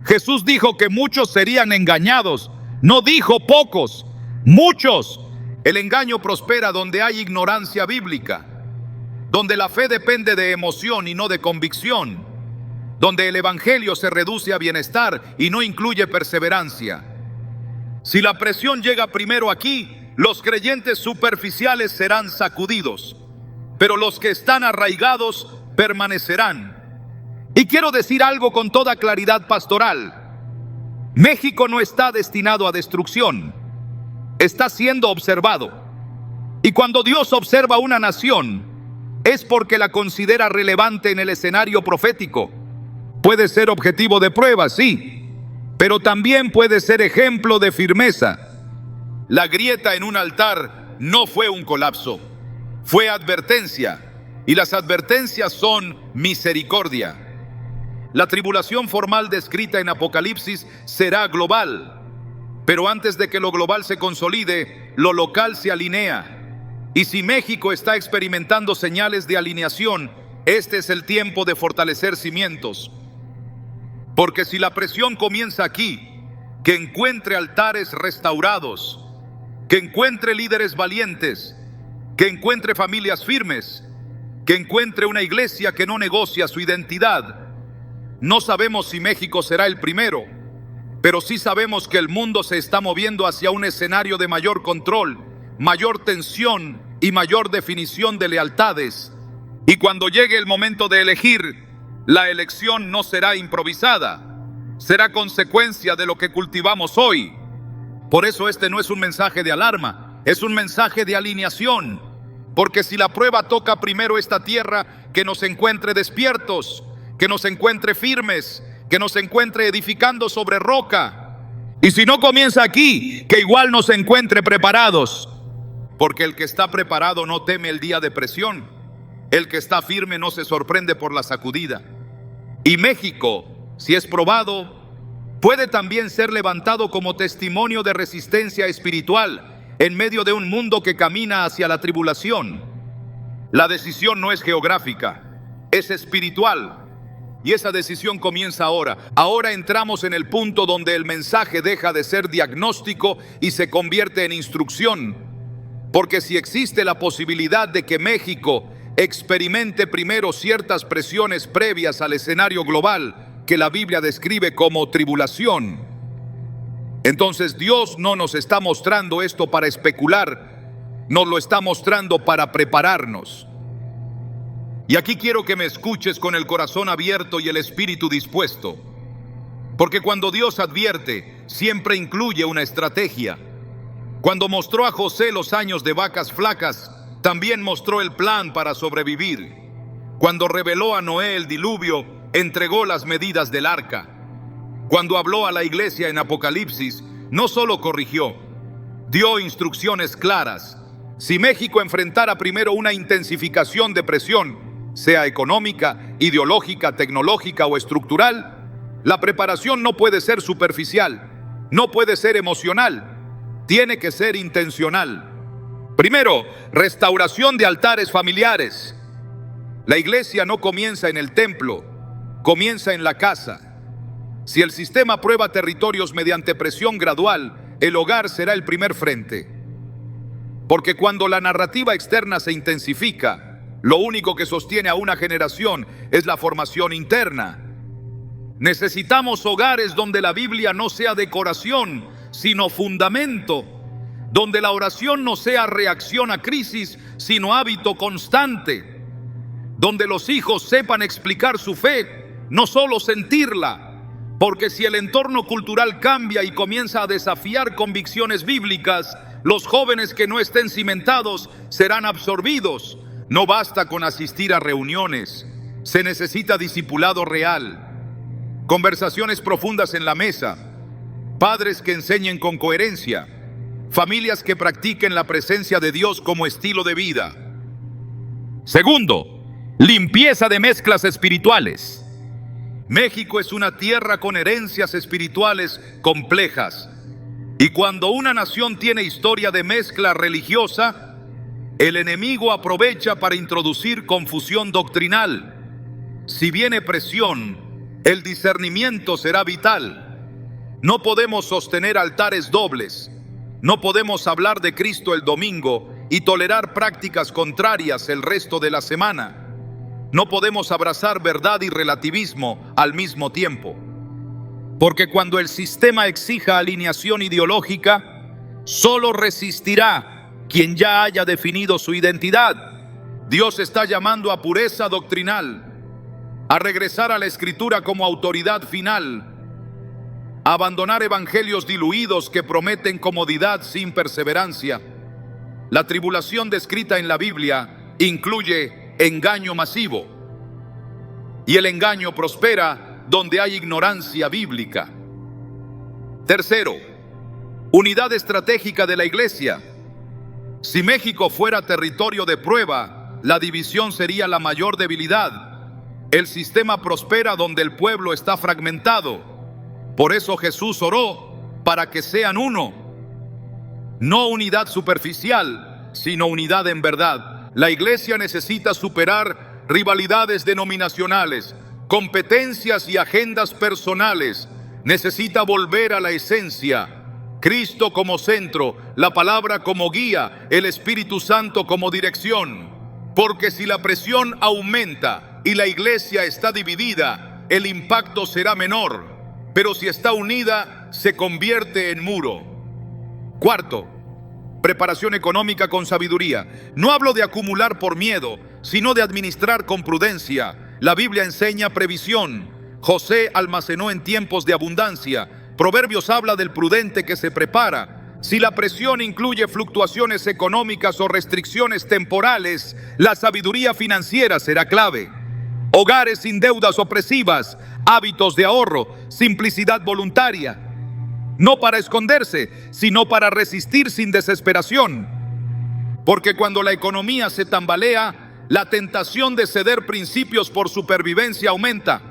Jesús dijo que muchos serían engañados, no dijo pocos, muchos. El engaño prospera donde hay ignorancia bíblica, donde la fe depende de emoción y no de convicción, donde el evangelio se reduce a bienestar y no incluye perseverancia. Si la presión llega primero aquí, los creyentes superficiales serán sacudidos, pero los que están arraigados permanecerán. Y quiero decir algo con toda claridad pastoral. México no está destinado a destrucción, está siendo observado. Y cuando Dios observa una nación, es porque la considera relevante en el escenario profético. Puede ser objetivo de prueba, sí, pero también puede ser ejemplo de firmeza. La grieta en un altar no fue un colapso, fue advertencia, y las advertencias son misericordia. La tribulación formal descrita en Apocalipsis será global, pero antes de que lo global se consolide, lo local se alinea. Y si México está experimentando señales de alineación, este es el tiempo de fortalecer cimientos. Porque si la presión comienza aquí, que encuentre altares restaurados, que encuentre líderes valientes, que encuentre familias firmes, que encuentre una iglesia que no negocia su identidad. No sabemos si México será el primero, pero sí sabemos que el mundo se está moviendo hacia un escenario de mayor control, mayor tensión y mayor definición de lealtades. Y cuando llegue el momento de elegir, la elección no será improvisada. será consecuencia de lo que cultivamos hoy. Por eso este no es un mensaje de alarma, es un mensaje de alineación. Porque si la prueba toca primero esta tierra, que nos encuentre despiertos, que nos encuentre firmes, que nos encuentre edificando sobre roca. Y si no comienza aquí, que igual nos encuentre preparados. Porque el que está preparado no teme el día de presión. El que está firme no se sorprende por la sacudida. Y México, si es probado, puede también ser levantado como testimonio de resistencia espiritual en medio de un mundo que camina hacia la tribulación. La decisión no es geográfica, es espiritual. Y esa decisión comienza ahora. Ahora entramos en el punto donde el mensaje deja de ser diagnóstico y se convierte en instrucción. Porque si existe la posibilidad de que México experimente primero ciertas presiones previas al escenario global que la Biblia describe como tribulación, entonces Dios no nos está mostrando esto para especular, nos lo está mostrando para prepararnos. Y aquí quiero que me escuches con el corazón abierto y el espíritu dispuesto, porque cuando Dios advierte, siempre incluye una estrategia. Cuando mostró a José los años de vacas flacas, también mostró el plan para sobrevivir. Cuando reveló a Noé el diluvio, entregó las medidas del arca. Cuando habló a la iglesia en Apocalipsis, no solo corrigió, dio instrucciones claras. Si México enfrentara primero una intensificación de presión, sea económica, ideológica, tecnológica o estructural, la preparación no puede ser superficial, no puede ser emocional, tiene que ser intencional. Primero, restauración de altares familiares. La iglesia no comienza en el templo, comienza en la casa. Si el sistema prueba territorios mediante presión gradual, el hogar será el primer frente. Porque cuando la narrativa externa se intensifica, lo único que sostiene a una generación es la formación interna. Necesitamos hogares donde la Biblia no sea decoración, sino fundamento. Donde la oración no sea reacción a crisis, sino hábito constante. Donde los hijos sepan explicar su fe, no solo sentirla. Porque si el entorno cultural cambia y comienza a desafiar convicciones bíblicas, los jóvenes que no estén cimentados serán absorbidos. No basta con asistir a reuniones, se necesita discipulado real, conversaciones profundas en la mesa, padres que enseñen con coherencia, familias que practiquen la presencia de Dios como estilo de vida. Segundo, limpieza de mezclas espirituales. México es una tierra con herencias espirituales complejas. Y cuando una nación tiene historia de mezcla religiosa, el enemigo aprovecha para introducir confusión doctrinal. Si viene presión, el discernimiento será vital. No podemos sostener altares dobles. No podemos hablar de Cristo el domingo y tolerar prácticas contrarias el resto de la semana. No podemos abrazar verdad y relativismo al mismo tiempo. Porque cuando el sistema exija alineación ideológica, solo resistirá quien ya haya definido su identidad. Dios está llamando a pureza doctrinal, a regresar a la Escritura como autoridad final, a abandonar evangelios diluidos que prometen comodidad sin perseverancia. La tribulación descrita en la Biblia incluye engaño masivo, y el engaño prospera donde hay ignorancia bíblica. Tercero, unidad estratégica de la iglesia. Si México fuera territorio de prueba, la división sería la mayor debilidad. El sistema prospera donde el pueblo está fragmentado. Por eso Jesús oró para que sean uno. No unidad superficial, sino unidad en verdad. La iglesia necesita superar rivalidades denominacionales, competencias y agendas personales. Necesita volver a la esencia. Cristo como centro, la palabra como guía, el Espíritu Santo como dirección. Porque si la presión aumenta y la iglesia está dividida, el impacto será menor. Pero si está unida, se convierte en muro. Cuarto, preparación económica con sabiduría. No hablo de acumular por miedo, sino de administrar con prudencia. La Biblia enseña previsión. José almacenó en tiempos de abundancia. Proverbios habla del prudente que se prepara. Si la presión incluye fluctuaciones económicas o restricciones temporales, la sabiduría financiera será clave. Hogares sin deudas opresivas, hábitos de ahorro, simplicidad voluntaria. No para esconderse, sino para resistir sin desesperación. Porque cuando la economía se tambalea, la tentación de ceder principios por supervivencia aumenta.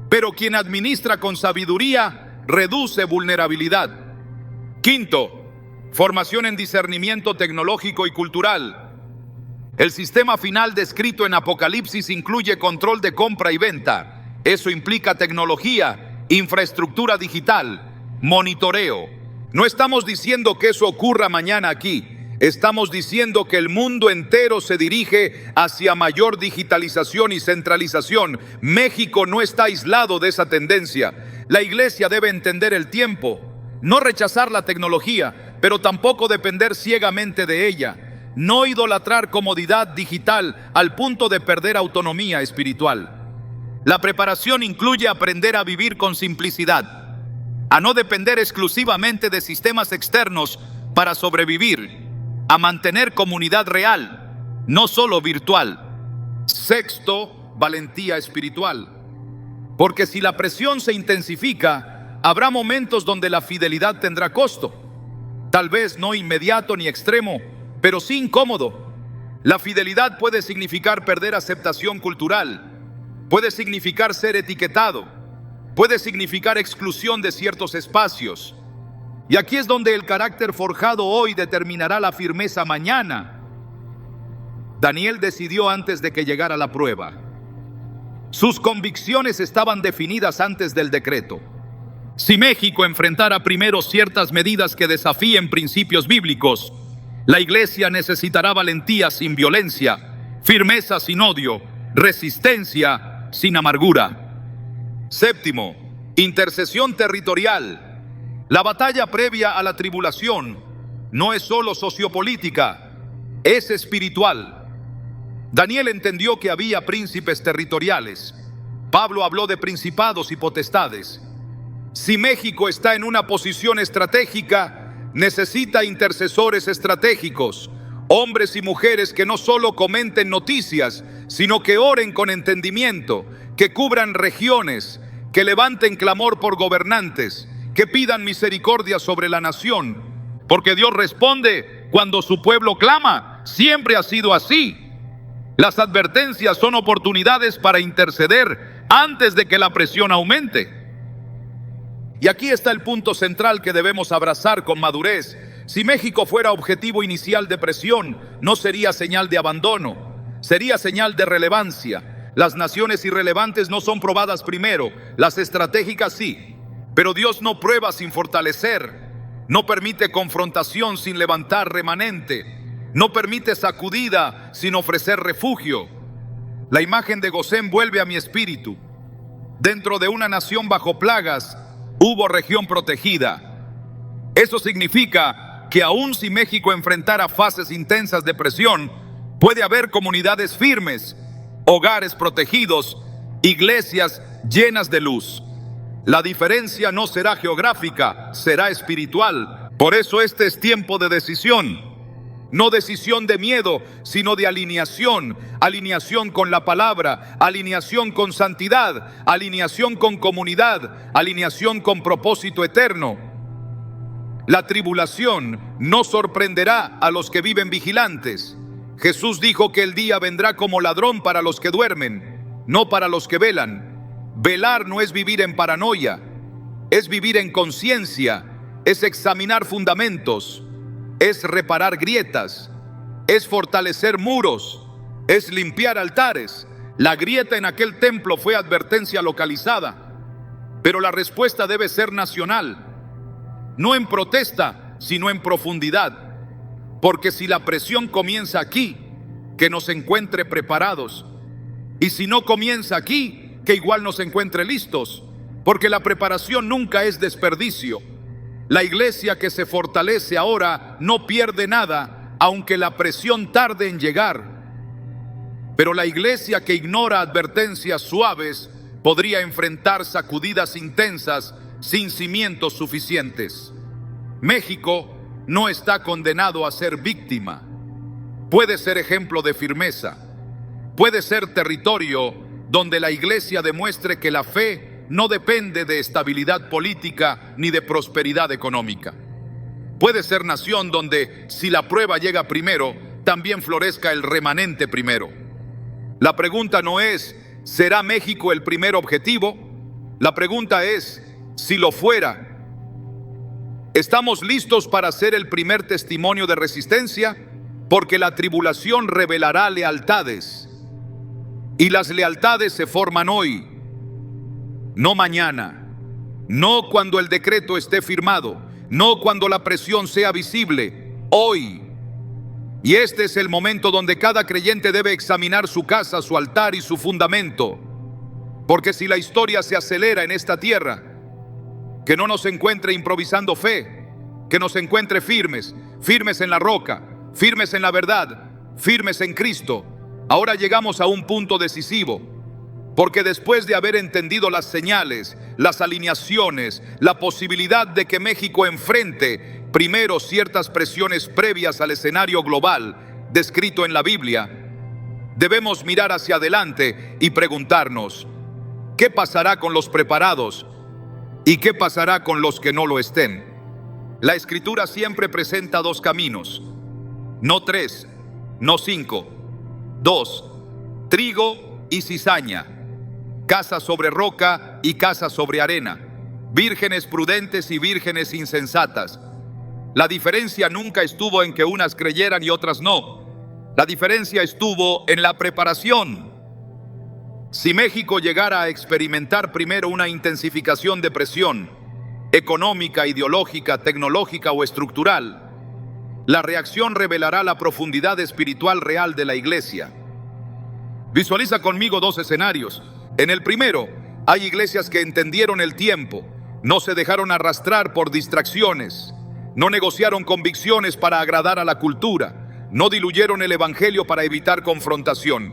Pero quien administra con sabiduría reduce vulnerabilidad. Quinto, formación en discernimiento tecnológico y cultural. El sistema final descrito en Apocalipsis incluye control de compra y venta. Eso implica tecnología, infraestructura digital, monitoreo. No estamos diciendo que eso ocurra mañana aquí. Estamos diciendo que el mundo entero se dirige hacia mayor digitalización y centralización. México no está aislado de esa tendencia. La iglesia debe entender el tiempo, no rechazar la tecnología, pero tampoco depender ciegamente de ella. No idolatrar comodidad digital al punto de perder autonomía espiritual. La preparación incluye aprender a vivir con simplicidad, a no depender exclusivamente de sistemas externos para sobrevivir, a mantener comunidad real, no solo virtual. Sexto, valentía espiritual. Porque si la presión se intensifica, habrá momentos donde la fidelidad tendrá costo. Tal vez no inmediato ni extremo, pero sí incómodo. La fidelidad puede significar perder aceptación cultural, puede significar ser etiquetado, puede significar exclusión de ciertos espacios. Y aquí es donde el carácter forjado hoy determinará la firmeza mañana. Daniel decidió antes de que llegara la prueba. Sus convicciones estaban definidas antes del decreto. Si México enfrentara primero ciertas medidas que desafíen principios bíblicos, la iglesia necesitará valentía sin violencia, firmeza sin odio, resistencia sin amargura. Séptimo, intercesión territorial. La batalla previa a la tribulación no es solo sociopolítica, es espiritual. Daniel entendió que había príncipes territoriales. Pablo habló de principados y potestades. Si México está en una posición estratégica, necesita intercesores estratégicos, hombres y mujeres que no solo comenten noticias, sino que oren con entendimiento, que cubran regiones, que levanten clamor por gobernantes, que pidan misericordia sobre la nación, porque Dios responde cuando su pueblo clama. Siempre ha sido así. Las advertencias son oportunidades para interceder antes de que la presión aumente. Y aquí está el punto central que debemos abrazar con madurez. Si México fuera objetivo inicial de presión, no sería señal de abandono, sería señal de relevancia. Las naciones irrelevantes no son probadas primero, las estratégicas sí. Pero Dios no prueba sin fortalecer, no permite confrontación sin levantar remanente, no permite sacudida sin ofrecer refugio. La imagen de Gosén vuelve a mi espíritu. Dentro de una nación bajo plagas, hubo región protegida. Eso significa que aun si México enfrentara fases intensas de presión, puede haber comunidades firmes, hogares protegidos, iglesias llenas de luz. La diferencia no será geográfica, será espiritual. Por eso este es tiempo de decisión. No decisión de miedo, sino de alineación. Alineación con la palabra, alineación con santidad, alineación con comunidad, alineación con propósito eterno. La tribulación no sorprenderá a los que viven vigilantes. Jesús dijo que el día vendrá como ladrón para los que duermen, no para los que velan. Velar no es vivir en paranoia, es vivir en conciencia, es examinar fundamentos, es reparar grietas, es fortalecer muros, es limpiar altares. La grieta en aquel templo fue advertencia localizada, pero la respuesta debe ser nacional, no en protesta, sino en profundidad. Porque si la presión comienza aquí, que nos encuentre preparados, y si no comienza aquí, que igual nos encuentre listos, porque la preparación nunca es desperdicio. La iglesia que se fortalece ahora no pierde nada, aunque la presión tarde en llegar. Pero la iglesia que ignora advertencias suaves podría enfrentar sacudidas intensas sin cimientos suficientes. México no está condenado a ser víctima. Puede ser ejemplo de firmeza. Puede ser territorio donde la Iglesia demuestre que la fe no depende de estabilidad política ni de prosperidad económica. Puede ser nación donde, si la prueba llega primero, también florezca el remanente primero. La pregunta no es, ¿será México el primer objetivo? La pregunta es, si lo fuera, ¿estamos listos para ser el primer testimonio de resistencia? Porque la tribulación revelará lealtades, y las lealtades se forman hoy, no mañana, no cuando el decreto esté firmado, no cuando la presión sea visible, hoy. Y este es el momento donde cada creyente debe examinar su casa, su altar y su fundamento. Porque si la historia se acelera en esta tierra, que no nos encuentre improvisando fe, que nos encuentre firmes, firmes en la roca, firmes en la verdad, firmes en Cristo. Ahora llegamos a un punto decisivo, porque después de haber entendido las señales, las alineaciones, la posibilidad de que México enfrente primero ciertas presiones previas al escenario global descrito en la Biblia, debemos mirar hacia adelante y preguntarnos, ¿qué pasará con los preparados y qué pasará con los que no lo estén? La Escritura siempre presenta dos caminos, no tres, no cinco, dos: trigo y cizaña, casa sobre roca y casa sobre arena, vírgenes prudentes y vírgenes insensatas. La diferencia nunca estuvo en que unas creyeran y otras no. La diferencia estuvo en la preparación. Si México llegara a experimentar primero una intensificación de presión económica, ideológica, tecnológica o estructural, la reacción revelará la profundidad espiritual real de la Iglesia. Visualiza conmigo dos escenarios. En el primero, hay iglesias que entendieron el tiempo, no se dejaron arrastrar por distracciones, no negociaron convicciones para agradar a la cultura, no diluyeron el evangelio para evitar confrontación.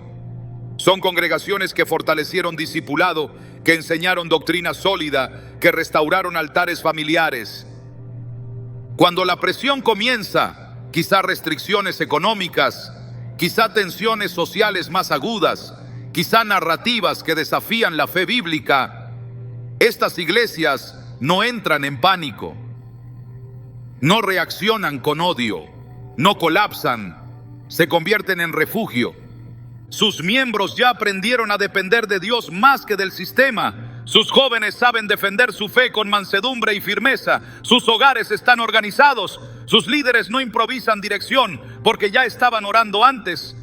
Son congregaciones que fortalecieron discipulado, que enseñaron doctrina sólida, que restauraron altares familiares. Cuando la presión comienza, quizá restricciones económicas, quizá tensiones sociales más agudas, quizá narrativas que desafían la fe bíblica, estas iglesias no entran en pánico, no reaccionan con odio, no colapsan, se convierten en refugio. Sus miembros ya aprendieron a depender de Dios más que del sistema. Sus jóvenes saben defender su fe con mansedumbre y firmeza. Sus hogares están organizados. Sus líderes no improvisan dirección porque ya estaban orando antes.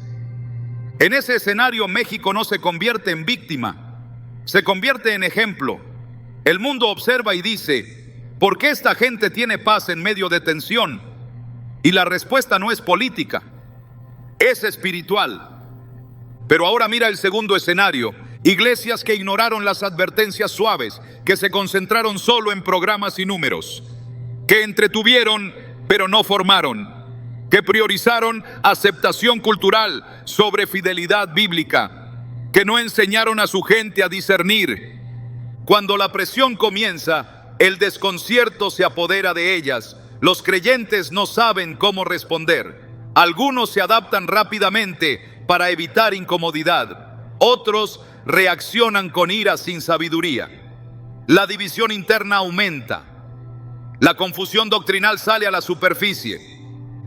En ese escenario, México no se convierte en víctima, se convierte en ejemplo. El mundo observa y dice, ¿por qué esta gente tiene paz en medio de tensión? Y la respuesta no es política, es espiritual. Pero ahora mira el segundo escenario: iglesias que ignoraron las advertencias suaves, que se concentraron solo en programas y números, que entretuvieron pero no formaron, que priorizaron aceptación cultural sobre fidelidad bíblica, que no enseñaron a su gente a discernir. Cuando la presión comienza, el desconcierto se apodera de ellas. Los creyentes no saben cómo responder. Algunos se adaptan rápidamente para evitar incomodidad. Otros reaccionan con ira sin sabiduría. La división interna aumenta. La confusión doctrinal sale a la superficie.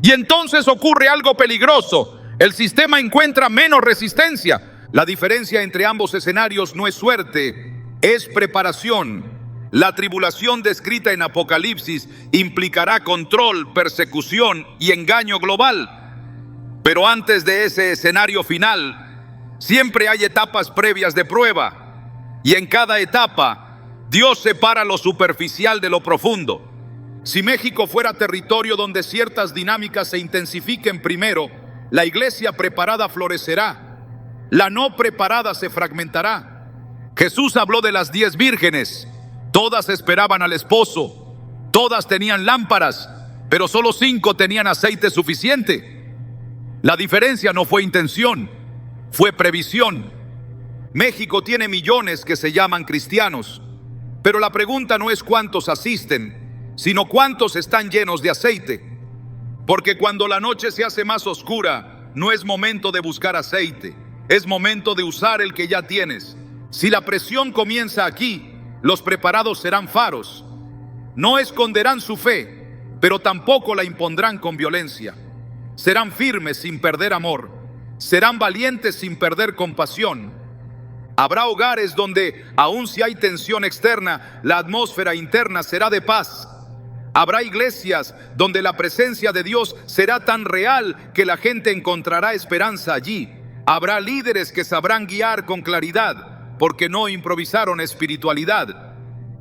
Y entonces ocurre algo peligroso. El sistema encuentra menos resistencia. La diferencia entre ambos escenarios no es suerte, es preparación. La tribulación descrita en Apocalipsis implicará control, persecución y engaño global. Pero antes de ese escenario final, siempre hay etapas previas de prueba. Y en cada etapa, Dios separa lo superficial de lo profundo. Si México fuera territorio donde ciertas dinámicas se intensifiquen primero, la iglesia preparada florecerá. La no preparada se fragmentará. Jesús habló de las 10 vírgenes. Todas esperaban al esposo. Todas tenían lámparas, pero solo 5 tenían aceite suficiente. La diferencia no fue intención, fue previsión. México tiene millones que se llaman cristianos, pero la pregunta no es cuántos asisten, sino cuántos están llenos de aceite. Porque cuando la noche se hace más oscura, no es momento de buscar aceite, es momento de usar el que ya tienes. Si la presión comienza aquí, los preparados serán faros. No esconderán su fe, pero tampoco la impondrán con violencia. Serán firmes sin perder amor, serán valientes sin perder compasión. Habrá hogares donde, aun si hay tensión externa, la atmósfera interna será de paz. Habrá iglesias donde la presencia de Dios será tan real que la gente encontrará esperanza allí. Habrá líderes que sabrán guiar con claridad, porque no improvisaron espiritualidad.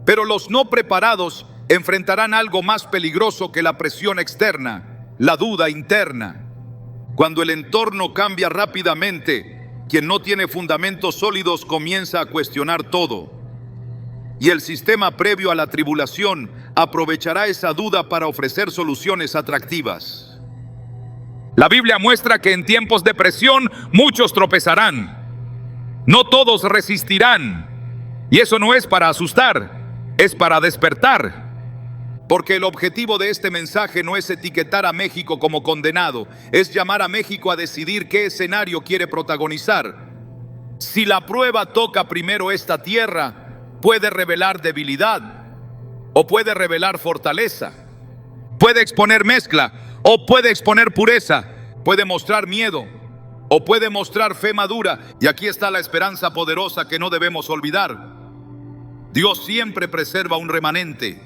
Pero los no preparados enfrentarán algo más peligroso que la presión externa, la duda interna. Cuando el entorno cambia rápidamente, quien no tiene fundamentos sólidos comienza a cuestionar todo. Y el sistema previo a la tribulación aprovechará esa duda para ofrecer soluciones atractivas. La Biblia muestra que en tiempos de presión muchos tropezarán. No todos resistirán. Y eso no es para asustar, es para despertar. Porque el objetivo de este mensaje no es etiquetar a México como condenado, es llamar a México a decidir qué escenario quiere protagonizar. Si la prueba toca primero esta tierra, puede revelar debilidad o puede revelar fortaleza. Puede exponer mezcla o puede exponer pureza. Puede mostrar miedo o puede mostrar fe madura. Y aquí está la esperanza poderosa que no debemos olvidar. Dios siempre preserva un remanente.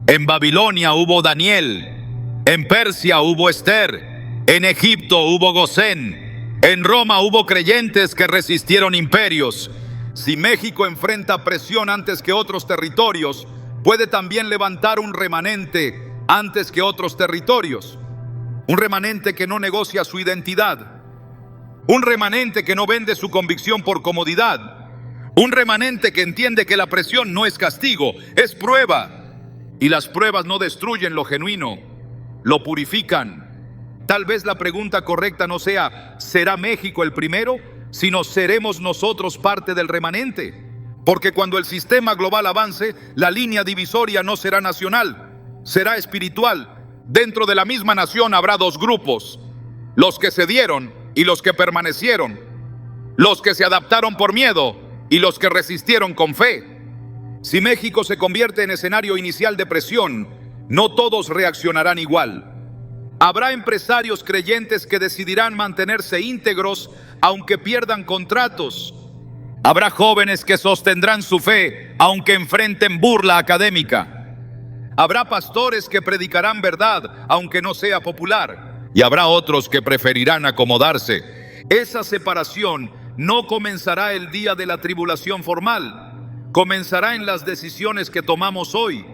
En Babilonia hubo Daniel, en Persia hubo Esther, en Egipto hubo Gosén, en Roma hubo creyentes que resistieron imperios. Si México enfrenta presión antes que otros territorios, puede también levantar un remanente antes que otros territorios. Un remanente que no negocia su identidad. Un remanente que no vende su convicción por comodidad. Un remanente que entiende que la presión no es castigo, es prueba. Y las pruebas no destruyen lo genuino, lo purifican. Tal vez la pregunta correcta no sea, ¿será México el primero? Sino, ¿seremos nosotros parte del remanente? Porque cuando el sistema global avance, la línea divisoria no será nacional, será espiritual. Dentro de la misma nación habrá dos grupos, los que cedieron y los que permanecieron, los que se adaptaron por miedo y los que resistieron con fe. Si México se convierte en escenario inicial de presión, no todos reaccionarán igual. Habrá empresarios creyentes que decidirán mantenerse íntegros aunque pierdan contratos. Habrá jóvenes que sostendrán su fe aunque enfrenten burla académica. Habrá pastores que predicarán verdad aunque no sea popular. Y habrá otros que preferirán acomodarse. Esa separación no comenzará el día de la tribulación formal. Comenzará en las decisiones que tomamos hoy.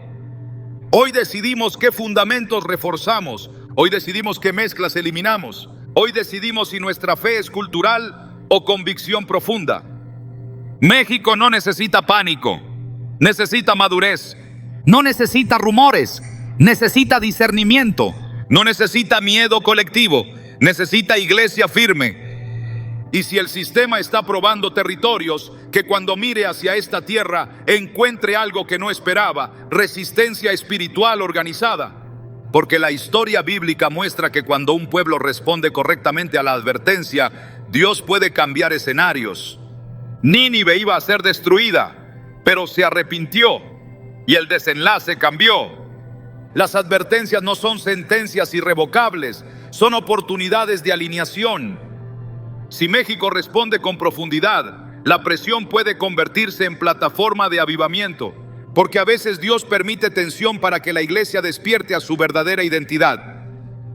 Hoy decidimos qué fundamentos reforzamos. Hoy decidimos qué mezclas eliminamos. Hoy decidimos si nuestra fe es cultural o convicción profunda. México no necesita pánico, necesita madurez. No necesita rumores, necesita discernimiento. No necesita miedo colectivo, necesita iglesia firme. Y si el sistema está probando territorios, que cuando mire hacia esta tierra encuentre algo que no esperaba, resistencia espiritual organizada. Porque la historia bíblica muestra que cuando un pueblo responde correctamente a la advertencia, Dios puede cambiar escenarios. Nínive iba a ser destruida, pero se arrepintió y el desenlace cambió. Las advertencias no son sentencias irrevocables, son oportunidades de alineación. Si México responde con profundidad, la presión puede convertirse en plataforma de avivamiento, porque a veces Dios permite tensión para que la iglesia despierte a su verdadera identidad.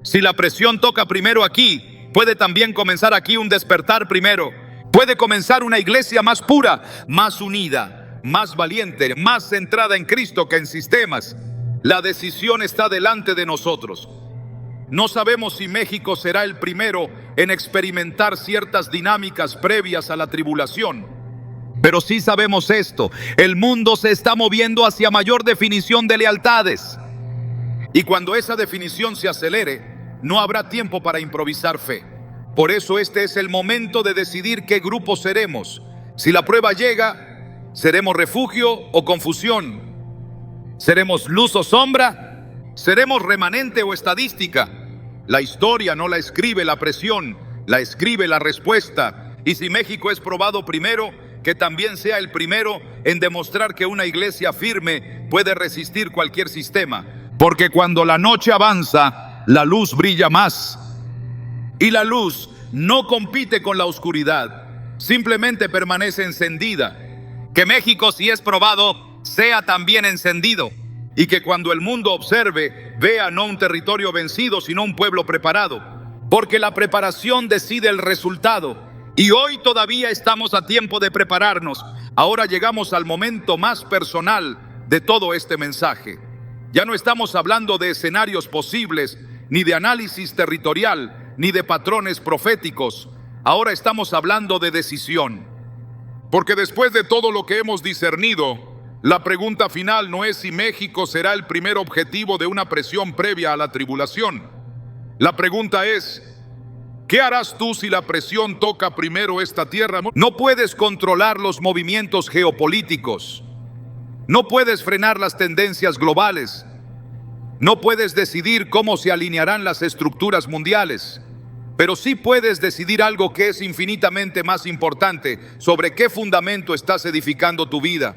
Si la presión toca primero aquí, puede también comenzar aquí un despertar primero. Puede comenzar una iglesia más pura, más unida, más valiente, más centrada en Cristo que en sistemas. La decisión está delante de nosotros. No sabemos si México será el primero en experimentar ciertas dinámicas previas a la tribulación. Pero sí sabemos esto: el mundo se está moviendo hacia mayor definición de lealtades. Y cuando esa definición se acelere, no habrá tiempo para improvisar fe. Por eso este es el momento de decidir qué grupo seremos. Si la prueba llega, ¿seremos refugio o confusión? ¿Seremos luz o sombra? ¿Seremos remanente o estadística? La historia no la escribe la presión, la escribe la respuesta. Y si México es probado primero, que también sea el primero en demostrar que una iglesia firme puede resistir cualquier sistema. Porque cuando la noche avanza, la luz brilla más. Y la luz no compite con la oscuridad, simplemente permanece encendida. Que México, si es probado, sea también encendido. Y que cuando el mundo observe, vea no un territorio vencido, sino un pueblo preparado. Porque la preparación decide el resultado. Y hoy todavía estamos a tiempo de prepararnos. Ahora llegamos al momento más personal de todo este mensaje. Ya no estamos hablando de escenarios posibles, ni de análisis territorial, ni de patrones proféticos. Ahora estamos hablando de decisión. Porque después de todo lo que hemos discernido, la pregunta final no es si México será el primer objetivo de una presión previa a la tribulación. La pregunta es, ¿qué harás tú si la presión toca primero esta tierra? No puedes controlar los movimientos geopolíticos. No puedes frenar las tendencias globales. No puedes decidir cómo se alinearán las estructuras mundiales. Pero sí puedes decidir algo que es infinitamente más importante: sobre qué fundamento estás edificando tu vida.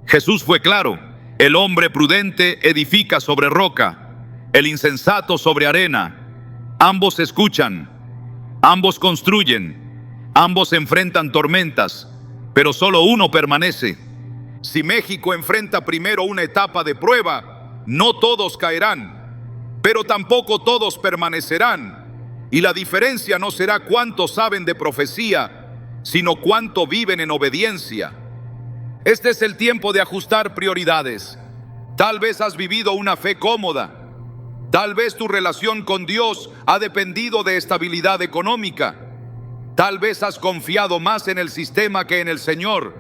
Jesús fue claro: el hombre prudente edifica sobre roca, el insensato sobre arena. Ambos escuchan, ambos construyen, ambos enfrentan tormentas, pero solo uno permanece. Si México enfrenta primero una etapa de prueba, no todos caerán, pero tampoco todos permanecerán. Y la diferencia no será cuántos saben de profecía, sino cuánto viven en obediencia. Este es el tiempo de ajustar prioridades. Tal vez has vivido una fe cómoda. Tal vez tu relación con Dios ha dependido de estabilidad económica. Tal vez has confiado más en el sistema que en el Señor.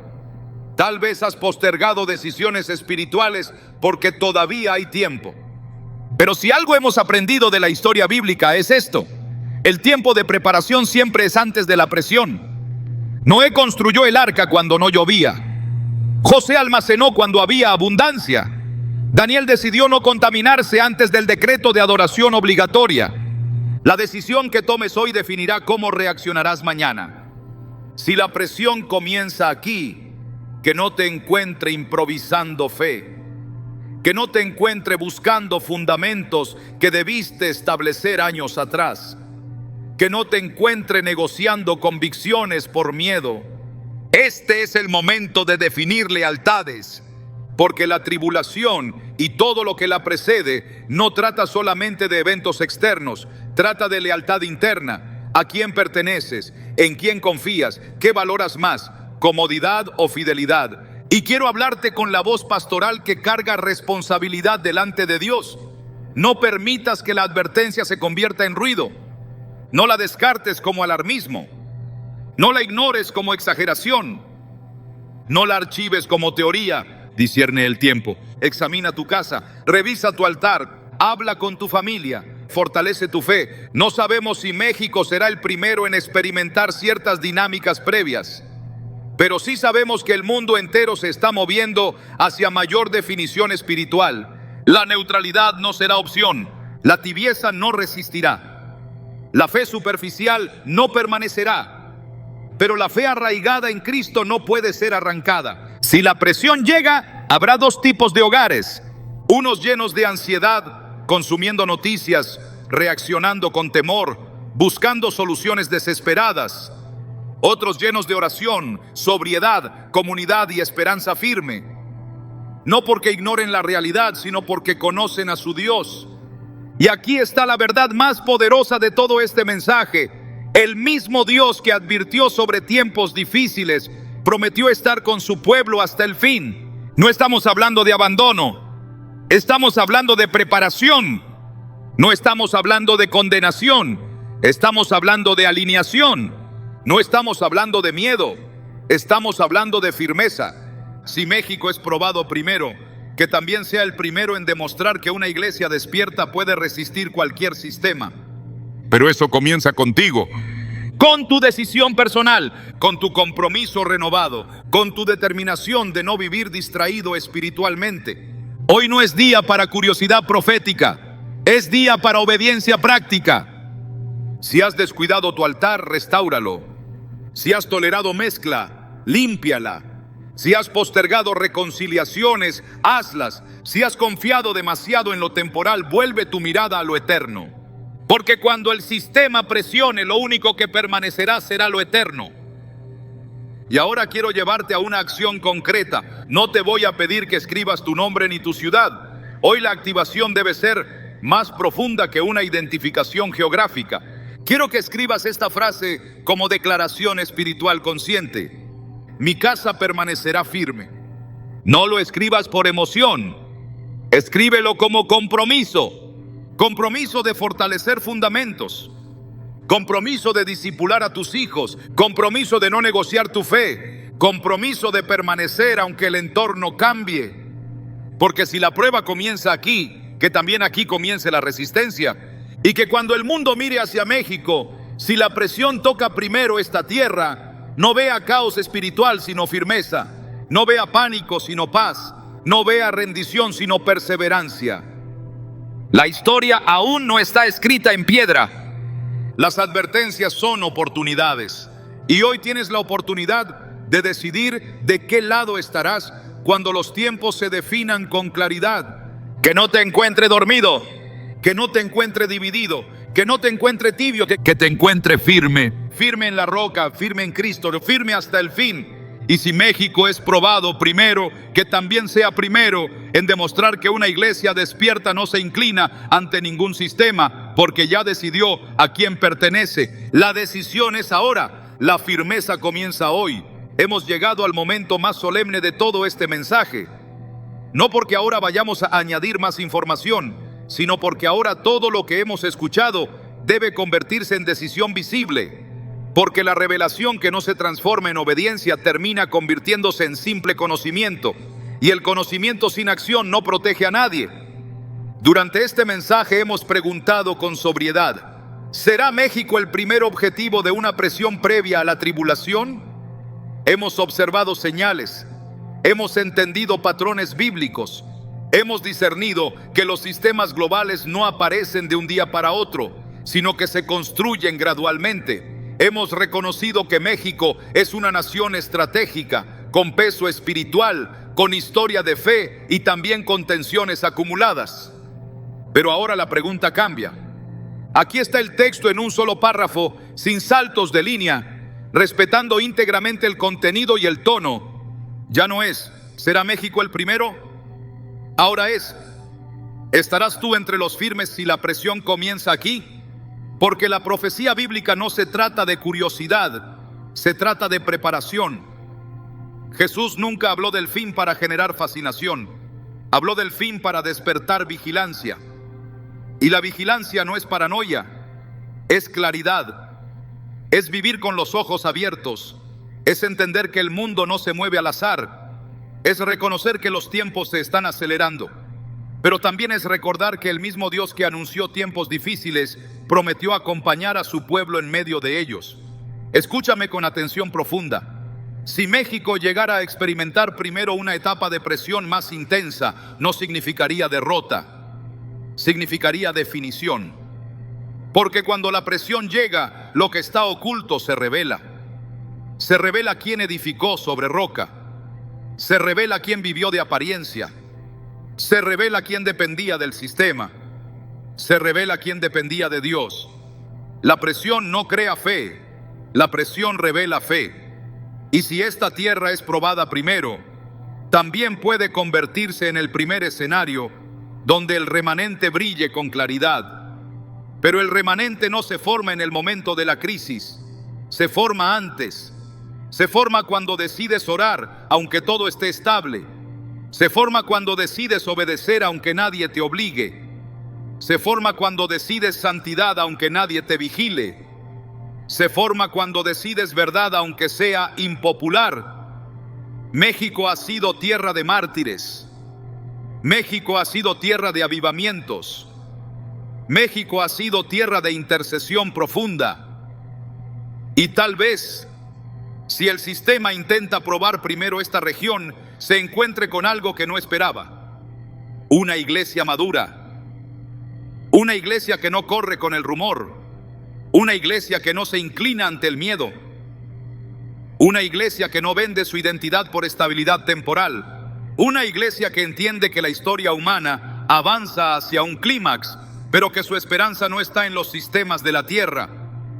Tal vez has postergado decisiones espirituales porque todavía hay tiempo. Pero si algo hemos aprendido de la historia bíblica es esto: el tiempo de preparación siempre es antes de la presión. Noé construyó el arca cuando no llovía. José almacenó cuando había abundancia. Daniel decidió no contaminarse antes del decreto de adoración obligatoria. La decisión que tomes hoy definirá cómo reaccionarás mañana. Si la presión comienza aquí, que no te encuentre improvisando fe, que no te encuentre buscando fundamentos que debiste establecer años atrás, que no te encuentre negociando convicciones por miedo. Este es el momento de definir lealtades, porque la tribulación y todo lo que la precede no trata solamente de eventos externos, trata de lealtad interna. ¿A quién perteneces? ¿En quién confías? ¿Qué valoras más? ¿Comodidad o fidelidad? Y quiero hablarte con la voz pastoral que carga responsabilidad delante de Dios. No permitas que la advertencia se convierta en ruido. No la descartes como alarmismo. No la ignores como exageración. No la archives como teoría. Discierne el tiempo. Examina tu casa. Revisa tu altar. Habla con tu familia. Fortalece tu fe. No sabemos si México será el primero en experimentar ciertas dinámicas previas, pero sí sabemos que el mundo entero se está moviendo hacia mayor definición espiritual. La neutralidad no será opción. La tibieza no resistirá. La fe superficial no permanecerá. Pero la fe arraigada en Cristo no puede ser arrancada. Si la presión llega, habrá dos tipos de hogares: unos llenos de ansiedad, consumiendo noticias, reaccionando con temor, buscando soluciones desesperadas; otros llenos de oración, sobriedad, comunidad y esperanza firme. No porque ignoren la realidad, sino porque conocen a su Dios. Y aquí está la verdad más poderosa de todo este mensaje. El mismo Dios que advirtió sobre tiempos difíciles prometió estar con su pueblo hasta el fin. No estamos hablando de abandono, estamos hablando de preparación. No estamos hablando de condenación, estamos hablando de alineación. No estamos hablando de miedo, estamos hablando de firmeza. Si México es probado primero, que también sea el primero en demostrar que una iglesia despierta puede resistir cualquier sistema. Pero eso comienza contigo. con tu decisión personal, con tu compromiso renovado, con tu determinación de no vivir distraído espiritualmente. Hoy no es día para curiosidad profética, es día para obediencia práctica. Si has descuidado tu altar, restáuralo. Si has tolerado mezcla, límpiala. Si has postergado reconciliaciones, hazlas. Si has confiado demasiado en lo temporal, vuelve tu mirada a lo eterno. Porque cuando el sistema presione, lo único que permanecerá será lo eterno. Y ahora quiero llevarte a una acción concreta. No te voy a pedir que escribas tu nombre ni tu ciudad. Hoy la activación debe ser más profunda que una identificación geográfica. Quiero que escribas esta frase como declaración espiritual consciente. Mi casa permanecerá firme. No lo escribas por emoción. Escríbelo como compromiso. Compromiso de fortalecer fundamentos. Compromiso de discipular a tus hijos. Compromiso de no negociar tu fe. Compromiso de permanecer aunque el entorno cambie. Porque si la prueba comienza aquí, que también aquí comience la resistencia. Y que cuando el mundo mire hacia México, si la presión toca primero esta tierra, no vea caos espiritual sino firmeza. No vea pánico sino paz. No vea rendición sino perseverancia. La historia aún no está escrita en piedra. Las advertencias son oportunidades. Y hoy tienes la oportunidad de decidir de qué lado estarás cuando los tiempos se definan con claridad. Que no te encuentre dormido, que no te encuentre dividido, que no te encuentre tibio, que te encuentre firme. Firme en la roca, firme en Cristo, firme hasta el fin. Y si México es probado primero, que también sea primero en demostrar que una iglesia despierta no se inclina ante ningún sistema, porque ya decidió a quién pertenece. La decisión es ahora, la firmeza comienza hoy. Hemos llegado al momento más solemne de todo este mensaje. No porque ahora vayamos a añadir más información, sino porque ahora todo lo que hemos escuchado debe convertirse en decisión visible. Porque la revelación que no se transforma en obediencia termina convirtiéndose en simple conocimiento. Y el conocimiento sin acción no protege a nadie. Durante este mensaje hemos preguntado con sobriedad: ¿será México el primer objetivo de una presión previa a la tribulación? Hemos observado señales. Hemos entendido patrones bíblicos. Hemos discernido que los sistemas globales no aparecen de un día para otro, sino que se construyen gradualmente. Hemos reconocido que México es una nación estratégica, con peso espiritual, con historia de fe y también con tensiones acumuladas. Pero ahora la pregunta cambia. Aquí está el texto en un solo párrafo, sin saltos de línea, respetando íntegramente el contenido y el tono. Ya no es, ¿será México el primero? Ahora es, ¿estarás tú entre los firmes si la presión comienza aquí? Porque la profecía bíblica no se trata de curiosidad, se trata de preparación. Jesús nunca habló del fin para generar fascinación, habló del fin para despertar vigilancia. Y la vigilancia no es paranoia, es claridad, es vivir con los ojos abiertos, es entender que el mundo no se mueve al azar, es reconocer que los tiempos se están acelerando. Pero también es recordar que el mismo Dios que anunció tiempos difíciles prometió acompañar a su pueblo en medio de ellos. Escúchame con atención profunda. Si México llegara a experimentar primero una etapa de presión más intensa, no significaría derrota, significaría definición. Porque cuando la presión llega, lo que está oculto se revela. Se revela quién edificó sobre roca. Se revela quién vivió de apariencia. Se revela quién dependía del sistema. Se revela quién dependía de Dios. La presión no crea fe, la presión revela fe. Y si esta tierra es probada primero, también puede convertirse en el primer escenario donde el remanente brille con claridad. Pero el remanente no se forma en el momento de la crisis, se forma antes. Se forma cuando decides orar, aunque todo esté estable. Se forma cuando decides obedecer aunque nadie te obligue. Se forma cuando decides santidad aunque nadie te vigile. Se forma cuando decides verdad aunque sea impopular. México ha sido tierra de mártires. México ha sido tierra de avivamientos. México ha sido tierra de intercesión profunda. Y tal vez, si el sistema intenta probar primero esta región, se encuentre con algo que no esperaba. Una iglesia madura, una iglesia que no corre con el rumor, una iglesia que no se inclina ante el miedo, una iglesia que no vende su identidad por estabilidad temporal, una iglesia que entiende que la historia humana avanza hacia un clímax, pero que su esperanza no está en los sistemas de la tierra.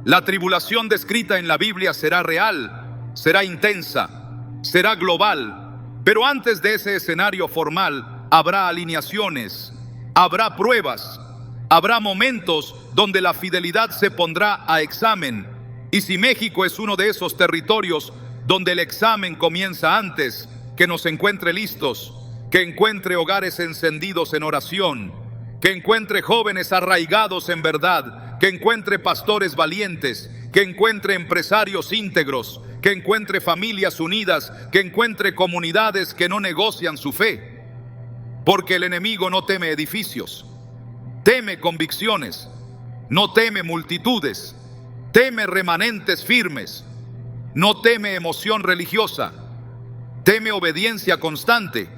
La tribulación descrita en la Biblia será real, será intensa, será global, pero antes de ese escenario formal habrá alineaciones, habrá pruebas, habrá momentos donde la fidelidad se pondrá a examen. Y si México es uno de esos territorios donde el examen comienza antes, que nos encuentre listos, que encuentre hogares encendidos en oración, que encuentre jóvenes arraigados en verdad, que encuentre pastores valientes, que encuentre empresarios íntegros, que encuentre familias unidas, que encuentre comunidades que no negocian su fe. Porque el enemigo no teme edificios, teme convicciones, no teme multitudes, teme remanentes firmes, no teme emoción religiosa, teme obediencia constante.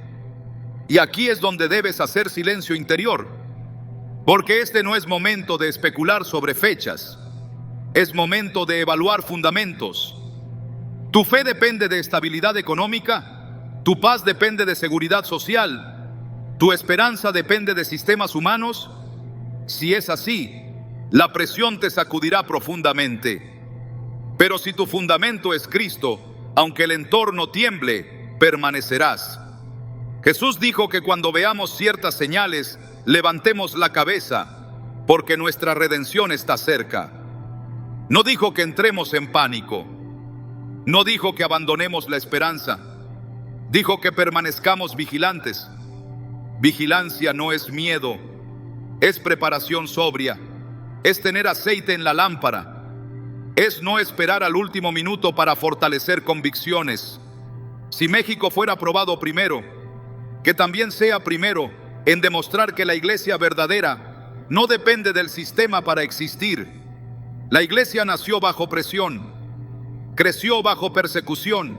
Y aquí es donde debes hacer silencio interior, porque este no es momento de especular sobre fechas, es momento de evaluar fundamentos. Tu fe depende de estabilidad económica, tu paz depende de seguridad social, tu esperanza depende de sistemas humanos. Si es así, la presión te sacudirá profundamente. Pero si tu fundamento es Cristo, aunque el entorno tiemble, permanecerás. Jesús dijo que cuando veamos ciertas señales, levantemos la cabeza, porque nuestra redención está cerca. No dijo que entremos en pánico. No dijo que abandonemos la esperanza. Dijo que permanezcamos vigilantes. Vigilancia no es miedo, es preparación sobria, es tener aceite en la lámpara, es no esperar al último minuto para fortalecer convicciones. Si México fuera aprobado primero, que también sea primero en demostrar que la iglesia verdadera no depende del sistema para existir. La iglesia nació bajo presión, creció bajo persecución,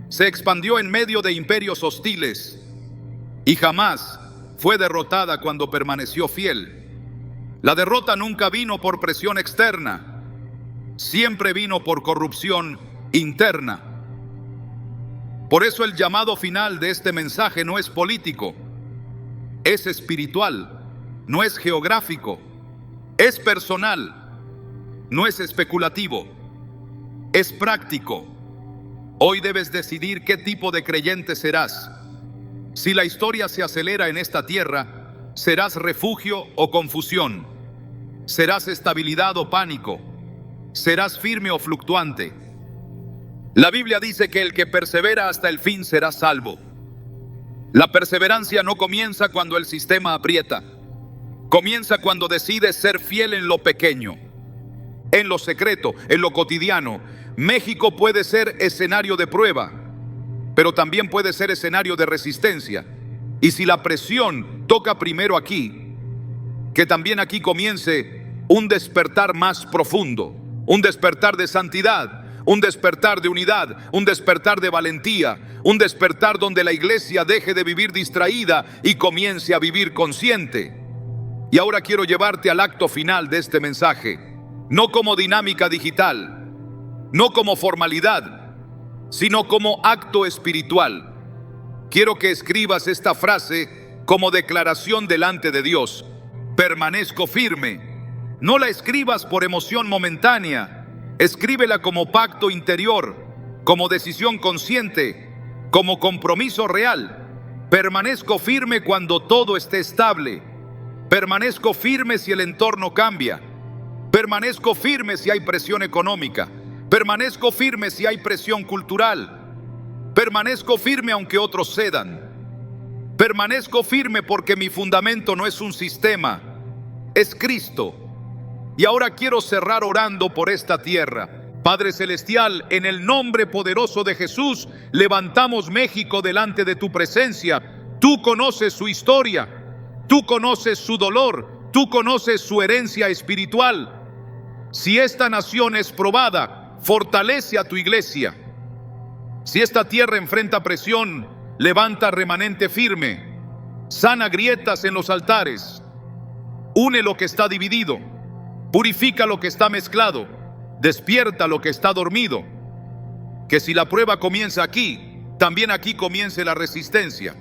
se expandió en medio de imperios hostiles y jamás fue derrotada cuando permaneció fiel. La derrota nunca vino por presión externa, siempre vino por corrupción interna. Por eso el llamado final de este mensaje no es político, es espiritual, no es geográfico, es personal, no es especulativo, es práctico. Hoy debes decidir qué tipo de creyente serás. Si la historia se acelera en esta tierra, serás refugio o confusión, serás estabilidad o pánico, serás firme o fluctuante. La Biblia dice que el que persevera hasta el fin será salvo. La perseverancia no comienza cuando el sistema aprieta, comienza cuando decides ser fiel en lo pequeño, en lo secreto, en lo cotidiano. México puede ser escenario de prueba, pero también puede ser escenario de resistencia. Y si la presión toca primero aquí, que también aquí comience un despertar más profundo, un despertar de santidad, un despertar de unidad, un despertar de valentía, un despertar donde la iglesia deje de vivir distraída y comience a vivir consciente. Y ahora quiero llevarte al acto final de este mensaje, no como dinámica digital, no como formalidad, sino como acto espiritual. Quiero que escribas esta frase como declaración delante de Dios: permanezco firme. No la escribas por emoción momentánea, escríbela como pacto interior, como decisión consciente, como compromiso real. Permanezco firme cuando todo esté estable. Permanezco firme si el entorno cambia. Permanezco firme si hay presión económica. Permanezco firme si hay presión cultural. Permanezco firme aunque otros cedan. Permanezco firme porque mi fundamento no es un sistema, es Cristo. Y ahora quiero cerrar orando por esta tierra. Padre Celestial, en el nombre poderoso de Jesús, levantamos México delante de tu presencia. Tú conoces su historia, tú conoces su dolor, tú conoces su herencia espiritual. Si esta nación es probada, fortalece a tu iglesia. Si esta tierra enfrenta presión, levanta remanente firme, sana grietas en los altares, une lo que está dividido, purifica lo que está mezclado, despierta lo que está dormido. Que si la prueba comienza aquí, también aquí comience la resistencia.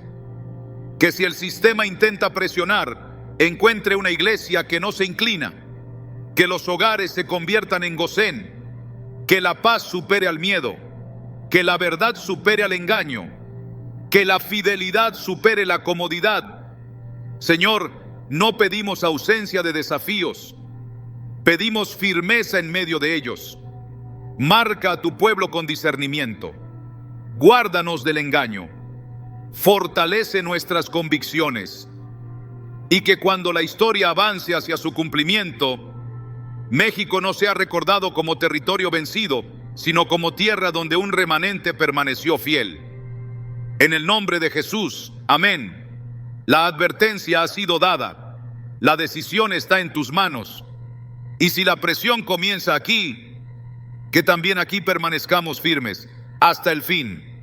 Que si el sistema intenta presionar, encuentre una iglesia que no se inclina. Que los hogares se conviertan en Gosén. Que la paz supere al miedo. Que la verdad supere al engaño. Que la fidelidad supere la comodidad. Señor, no pedimos ausencia de desafíos. Pedimos firmeza en medio de ellos. Marca a tu pueblo con discernimiento. Guárdanos del engaño. Fortalece nuestras convicciones. Y que cuando la historia avance hacia su cumplimiento, México no sea recordado como territorio vencido, sino como tierra donde un remanente permaneció fiel. En el nombre de Jesús, amén. La advertencia ha sido dada. La decisión está en tus manos. Y si la presión comienza aquí, que también aquí permanezcamos firmes hasta el fin.